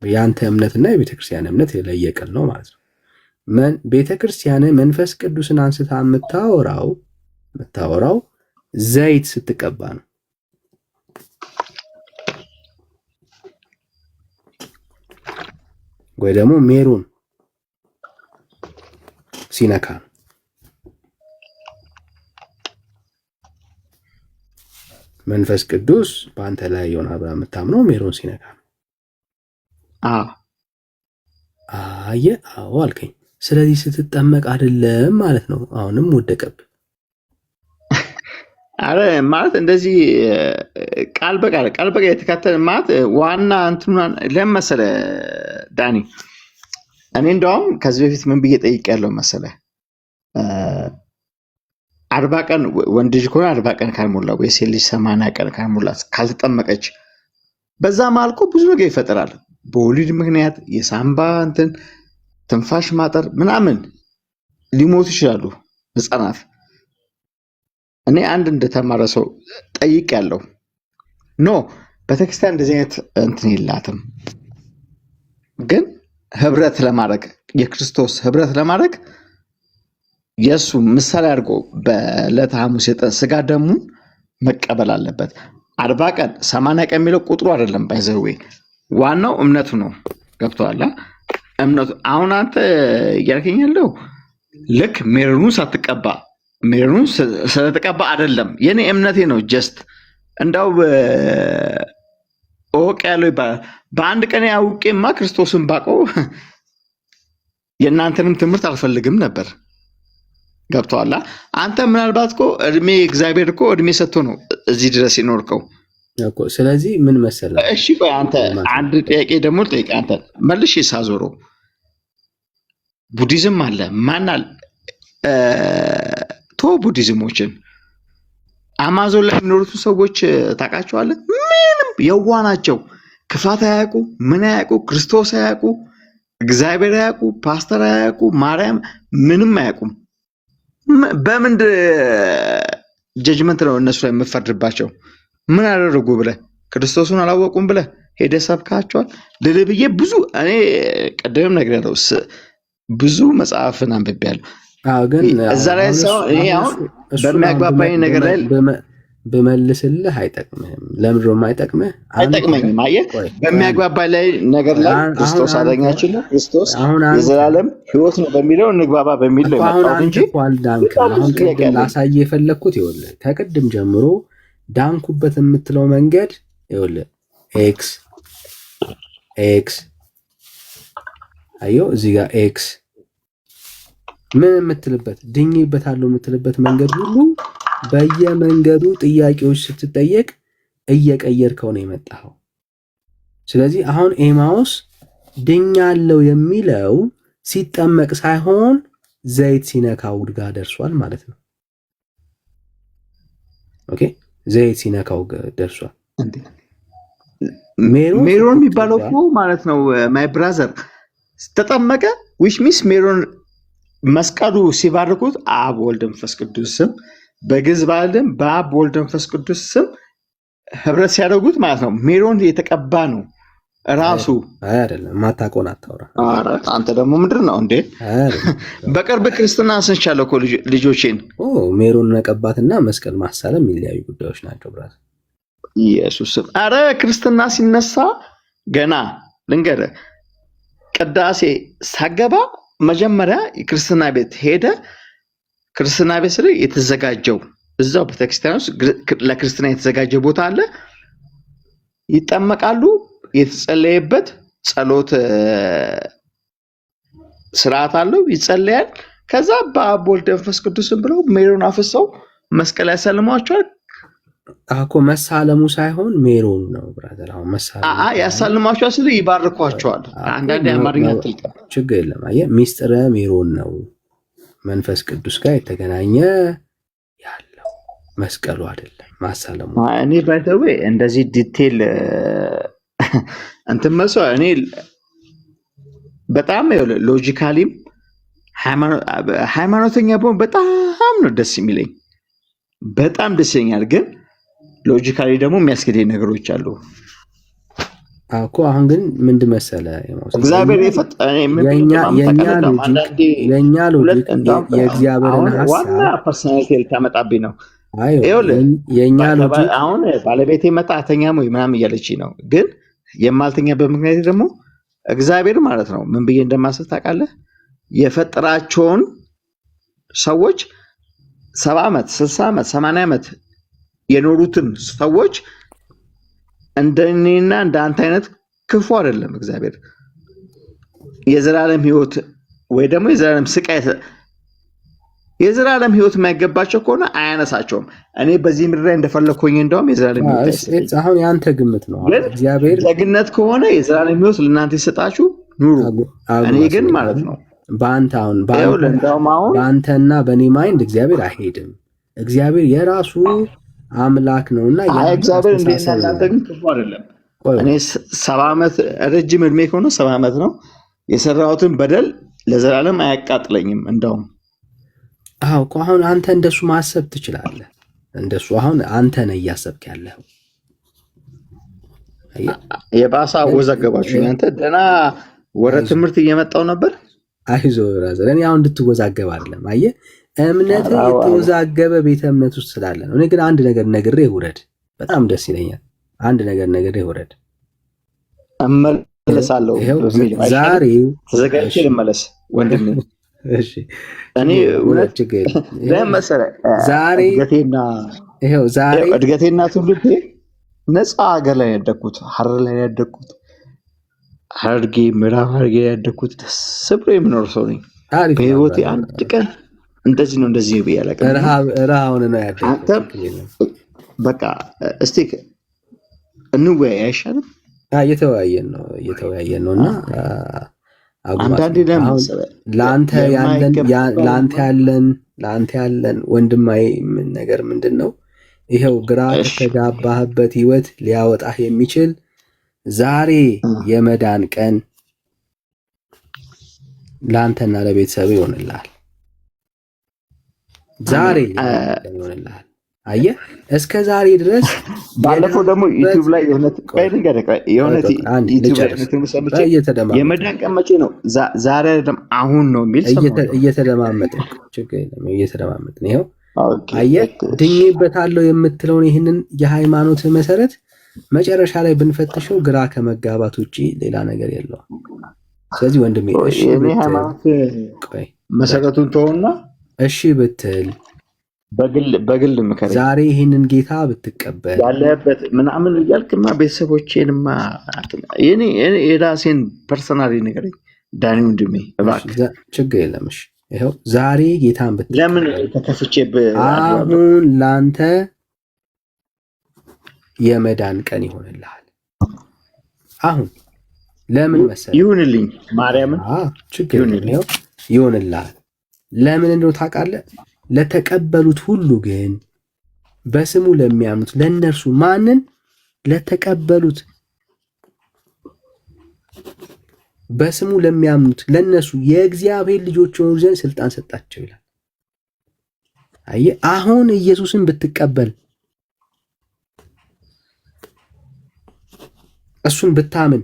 የአንተ እምነትና የቤተክርስቲያን እምነት የለየቅል ነው ማለት ነው። ቤተክርስቲያን መንፈስ ቅዱስን አንስታ የምታወራው ዘይት ስትቀባ ነው። ወይ ደግሞ ሜሮን ሲነካ ነው። መንፈስ ቅዱስ በአንተ ላይ የሆነ አብራ የምታምነው ሜሮን ሲነካ ነው። አዎ አልከኝ። ስለዚህ ስትጠመቅ አይደለም ማለት ነው። አሁንም ወደቀብህ። አረ ማለት እንደዚህ ቃል በቃል የተካተለ ማለት ዋና እንትኑን ለመሰለ ዳኒ፣ እኔ እንደውም ከዚህ በፊት ምን ብዬ ጠይቄያለሁ መሰለ 40 ቀን ወንድ ልጅ ከሆነ 40 ቀን ካልሞላ ወይ ሴት ልጅ 80 ቀን ካልሞላ ካልተጠመቀች በዛ ማልኮ ብዙ ነገር ይፈጠራል። በወሊድ ምክንያት የሳምባ ትንፋሽ ማጠር ምናምን ሊሞቱ ይችላሉ ህፃናት። እኔ አንድ እንደተማረ ሰው ጠይቄያለሁ። ቤተክርስቲያን እንደዚህ አይነት እንትን የላትም፣ ግን ህብረት ለማድረግ የክርስቶስ ህብረት ለማድረግ የእሱ ምሳሌ አድርጎ በዕለተ ሐሙስ የጠን ስጋ ደሙን መቀበል አለበት። 40 ቀን 80 ቀን የሚለው ቁጥሩ አይደለም፣ ባይዘዌ ዋናው እምነቱ ነው። ገብቶሃል? እምነቱ አሁን አንተ እያልከኝ ያለው ልክ ሜሮኑን ሳትቀባ ሜሮኑን ስለተቀባ አይደለም። የኔ እምነቴ ነው። ጀስት እንዳው ኦቅ ያለው ይባላል። በአንድ ቀን አውቄማ ክርስቶስን ባቀው የእናንተንም ትምህርት አልፈልግም ነበር። ገብቶሃል? አንተ ምናልባት እኮ እግዚአብሔር እኮ እድሜ ሰጥቶ ነው እዚህ ድረስ የኖርከው እኮ። ስለዚህ ምን መሰለህ? እሺ ቆይ አንተ አንድ ጥያቄ ደግሞ ልጠይቅህ። አንተ መልሼ ሳዞረው ቡዲዝም አለ ማናል ቡዲዝሞችን አማዞን ላይ የሚኖሩትን ሰዎች ታውቃቸዋለህ? ምንም የዋ ናቸው። ክፋት አያውቁ፣ ምን አያውቁ፣ ክርስቶስ አያውቁ፣ እግዚአብሔር አያውቁ፣ ፓስተር አያውቁ፣ ማርያም ምንም አያውቁም። በምን ጀጅመንት ነው እነሱ ላይ የምፈርድባቸው? ምን አደረጉ ብለህ ክርስቶሱን አላወቁም ብለህ ሄደህ ሰብካቸዋል ልልህ ብዬ ብዙ እኔ ቀደም ነግሬያለሁ። ብዙ መጽሐፍን አንብቤያለሁ። ግን እዛ ላይ ሰው እኔ አሁን በሚያግባባኝ ነገር ላይ በመልስልህ አይጠቅምህም። ለምንድን ነው የማይጠቅምህ? አይጠቅመኝም። አየህ በሚያግባባኝ ላይ ነገር ላይ ክርስቶስ አዳኛችን ነው፣ ክርስቶስ የዘላለም ሕይወት ነው በሚለው እንግባባ በሚል ነው የመጣሁት እንጂ አሁን ቅድም ላሳየህ የፈለግኩት ይኸውልህ ከቅድም ጀምሮ ዳንኩበት የምትለው መንገድ ይኸውልህ ኤክስ አየው፣ እዚህ ጋር ኤክስ ምን የምትልበት ድኜበታለሁ የምትልበት መንገድ ሁሉ በየመንገዱ ጥያቄዎች ስትጠየቅ እየቀየርከው ነው የመጣኸው። ስለዚህ አሁን ኤማውስ ድኛለው የሚለው ሲጠመቅ ሳይሆን ዘይት ሲነካው ጋር ደርሷል ማለት ነው። ኦኬ፣ ዘይት ሲነካው ደርሷል። ሜሮን የሚባለው እኮ ማለት ነው ማይ ብራዘር ተጠመቀ ዊች ሚስ ሜሮን መስቀሉ ሲባርኩት አብ ወልድ መንፈስ ቅዱስ ስም በግዕዝ ባህልም በአብ ወልድ መንፈስ ቅዱስ ስም ህብረት ሲያደርጉት ማለት ነው። ሜሮን የተቀባ ነው ራሱ አይደለም። ማታቆን አታውራ። አንተ ደግሞ ምንድን ነው እንዴ? በቅርብ ክርስትና አስነቻለሁ እኮ ልጆቼን። ሜሮን መቀባትና መስቀል ማሳለም የሚለያዩ ጉዳዮች ናቸው ብራስ። ኢየሱስ አረ ክርስትና ሲነሳ ገና ልንገርህ፣ ቅዳሴ ሳገባ መጀመሪያ ክርስትና ቤት ሄደ። ክርስትና ቤት ስለ የተዘጋጀው እዛው ቤተክርስቲያን ውስጥ ለክርስትና የተዘጋጀ ቦታ አለ። ይጠመቃሉ። የተጸለየበት ጸሎት ስርዓት አለው። ይጸለያል። ከዛ በአብ ወልድ መንፈስ ቅዱስም ብለው ሜሮን አፍሰው መስቀል ያሳልሟቸዋል። አኮ መሳለሙ ሳይሆን ሜሮን ነው ብራዘር። አሁን መሳለሙ ያሳልሟቸዋል ስለ ይባርኳቸዋል። አንዳንድ አማርኛ አትልቀ ችግር የለም። አየህ ሚስጥረ ሜሮን ነው መንፈስ ቅዱስ ጋር የተገናኘ ያለው መስቀሉ አይደለም ማሳለሙ። እኔ ባይተዌ እንደዚህ ዲቴል እንትን መስሎ እኔ በጣም ሎጂካሊም ሃይማኖተኛ በሆን በጣም ነው ደስ የሚለኝ፣ በጣም ደስ ይለኛል። ግን ሎጂካሊ ደግሞ የሚያስገደኝ ነገሮች አሉ እኮ። አሁን ግን ምንድን መሰለህ እግዚአብሔር የኛ ሎጂክ የእግዚአብሔርን ሀሳብ ዋና ፐርሰናሊቲ ልታመጣብኝ ነው። የኛ ሎጂክ አሁን ባለቤቴ መጣ አተኛም ወይ ምናምን እያለች ነው። ግን የማልተኛበት ምክንያት ደግሞ እግዚአብሔር ማለት ነው ምን ብዬ እንደማስብ ታውቃለህ? የፈጠራቸውን ሰዎች 70 ዓመት 60 ዓመት 80 ዓመት የኖሩትን ሰዎች እንደኔና እንዳንተ አይነት ክፉ አይደለም እግዚአብሔር። የዘላለም ህይወት ወይ ደግሞ የዘላለም ስቃይ የዘላለም ህይወት የማይገባቸው ከሆነ አያነሳቸውም። እኔ በዚህ ምድር ላይ እንደፈለኩኝ እንደውም የዘላለም ህይወት አሁን ያንተ ግምት ነው። እግዚአብሔር ደግነት ከሆነ የዘላለም ህይወት ለእናንተ ይሰጣችሁ ኑሩ። እኔ ግን ማለት ነው በአንተና በእኔ ማይንድ እግዚአብሔር አይሄድም። እግዚአብሔር የራሱ አምላክ ነውና እግዚአብሔር እንደናንተ ግን ክፉ አይደለም። እኔ 70 ዓመት ረጅም እድሜ ከሆነ 70 ዓመት ነው የሰራሁትን በደል ለዘላለም አያቃጥለኝም እንደውም። አዎ እኮ አሁን አንተ እንደሱ ማሰብ ትችላለህ። እንደሱ አሁን አንተ ነህ እያሰብክ ያለኸው። የባሰ ወዘገባችሁ አንተ ደህና ወረ ትምህርት እየመጣው ነበር። አይዞህ ብራዘር፣ እኔ አሁን እንድትወዛገብ አይደለም። አየህ እምነት የተወዛገበ ቤተ እምነት ውስጥ ስላለ ነው። እኔ ግን አንድ ነገር ነግሬህ ውረድ፣ በጣም ደስ ይለኛል። አንድ ነገር ነግሬህ ውረድ። እመለሳለሁ። ዛሬ ተዘጋጅቼ ልመለስ ወንድሜ። እሺ እኔ እውነት ችግር ለምሳሌ ዛሬ እድገቴና ትውልዴ ነፃ ሀገር ላይ ያደግኩት ሐረር ላይ ያደግኩት ሐረርጌ ምዕራብ ሐረርጌ ያደግኩት ደስ ብሎ የምኖር ሰው ነኝ። በህይወቴ አንድ ቀን እንደዚህ ነው እንደዚህ ብያለሁ። ረሃውን ነው ያደግኩት። አንተ በቃ እስቲ እንወያይ አይሻልም? እየተወያየን ነው እና አንዳንዴ ለአንተ ያለን ወንድማዊ ምን ነገር ምንድን ነው? ይኸው ግራ ከተጋባህበት ህይወት ሊያወጣህ የሚችል ዛሬ የመዳን ቀን ለአንተና ለቤተሰብ ይሆንልሃል። ዛሬ ይሆንልሃል። አየህ እስከ ዛሬ ድረስ ባለፈው ደግሞ ዩቲዩብ ላይ የመዳን ቀን መቼ ነው? ዛሬ አይደለም አሁን ነው የሚል እየተለማመጥን ይኸው አየህ ድኜበታለሁ የምትለውን ይህንን የሃይማኖት መሰረት መጨረሻ ላይ ብንፈትሸው ግራ ከመጋባት ውጭ ሌላ ነገር የለውም። ስለዚህ ወንድሜ መሰረቱን ተውና እሺ ብትል በግል ምከረኝ። ዛሬ ይህንን ጌታ ብትቀበል ያለበት ምናምን እያልክማ ቤተሰቦቼንማ እኔ የራሴን ፐርሰናሊ ንገረኝ ዳኒ ወንድሜ እባክህ። ችግር የለም እሺ። ይኸው ዛሬ ጌታን ብትቀበል ለምን ተከፍቼ አሁን ላንተ የመዳን ቀን ይሆንልሃል። አሁን ለምን መሰለህ? ይሁንልኝ ማርያምን ችግር የለም ይሆንልሃል። ለምን እንደው ታውቃለህ? ለተቀበሉት ሁሉ ግን በስሙ ለሚያምኑት ለእነርሱ ማንን? ለተቀበሉት በስሙ ለሚያምኑት ለእነርሱ የእግዚአብሔር ልጆች የሆኑ ዘንድ ስልጣን ሰጣቸው ይላል። አየህ፣ አሁን ኢየሱስን ብትቀበል እሱን ብታምን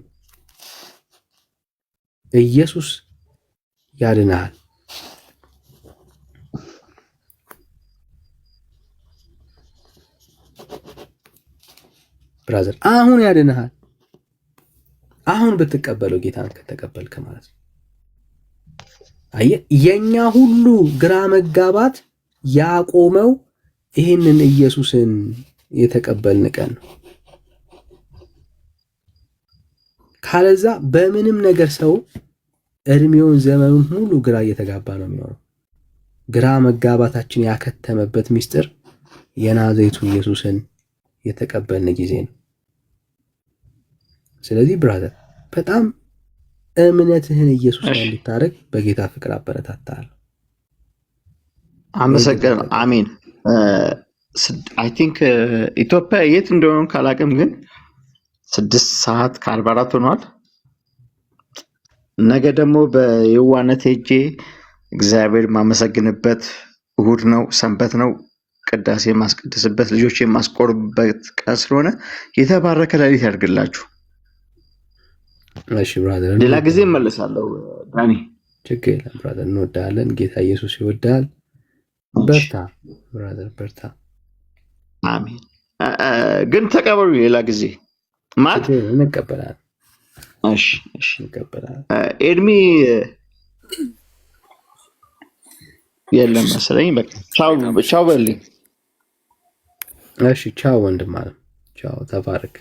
ኢየሱስ ያድንሃል። ብራዘር አሁን ያድንሃል። አሁን ብትቀበለው ጌታን ከተቀበልክ ማለት ነው። አየህ የኛ ሁሉ ግራ መጋባት ያቆመው ይህንን ኢየሱስን የተቀበልን ቀን ነው። ካለዛ በምንም ነገር ሰው እድሜውን ዘመኑን ሙሉ ግራ እየተጋባ ነው የሚኖረው። ግራ መጋባታችን ያከተመበት ምስጢር የናዝሬቱ ኢየሱስን የተቀበልን ጊዜ ነው። ስለዚህ ብራዘር በጣም እምነትህን ኢየሱስ ላይ እንድታደርግ በጌታ ፍቅር አበረታታለሁ። አመሰግናለሁ። አሜን። አይ ቲንክ ኢትዮጵያ የት እንደሆነ ካላቅም ግን 6:44 ሆኗል። ነገ ደግሞ በየዋነት ሄጄ እግዚአብሔር የማመሰግንበት እሁድ ነው፣ ሰንበት ነው፣ ቅዳሴ የማስቀድስበት ልጆች የማስቆርብበት ቀን ስለሆነ የተባረከ ሌሊት ያድርግላችሁ። እሺ ብራዘር፣ ሌላ ጊዜ እመለሳለሁ። ዳኒ ችግር የለም ብራዘር፣ እንወዳለን። ጌታ ኢየሱስ ይወዳል። በርታ ብራዘር፣ በርታ። አሜን። ግን ተቀበሉ ሌላ ጊዜ ማለት እንቀበላለን። እሺ እንቀበላለን። ኤድሚ የለም መሰለኝ። በቃ ቻው በልኝ። እሺ ቻው ወንድም አለ። ቻው፣ ተባረክ።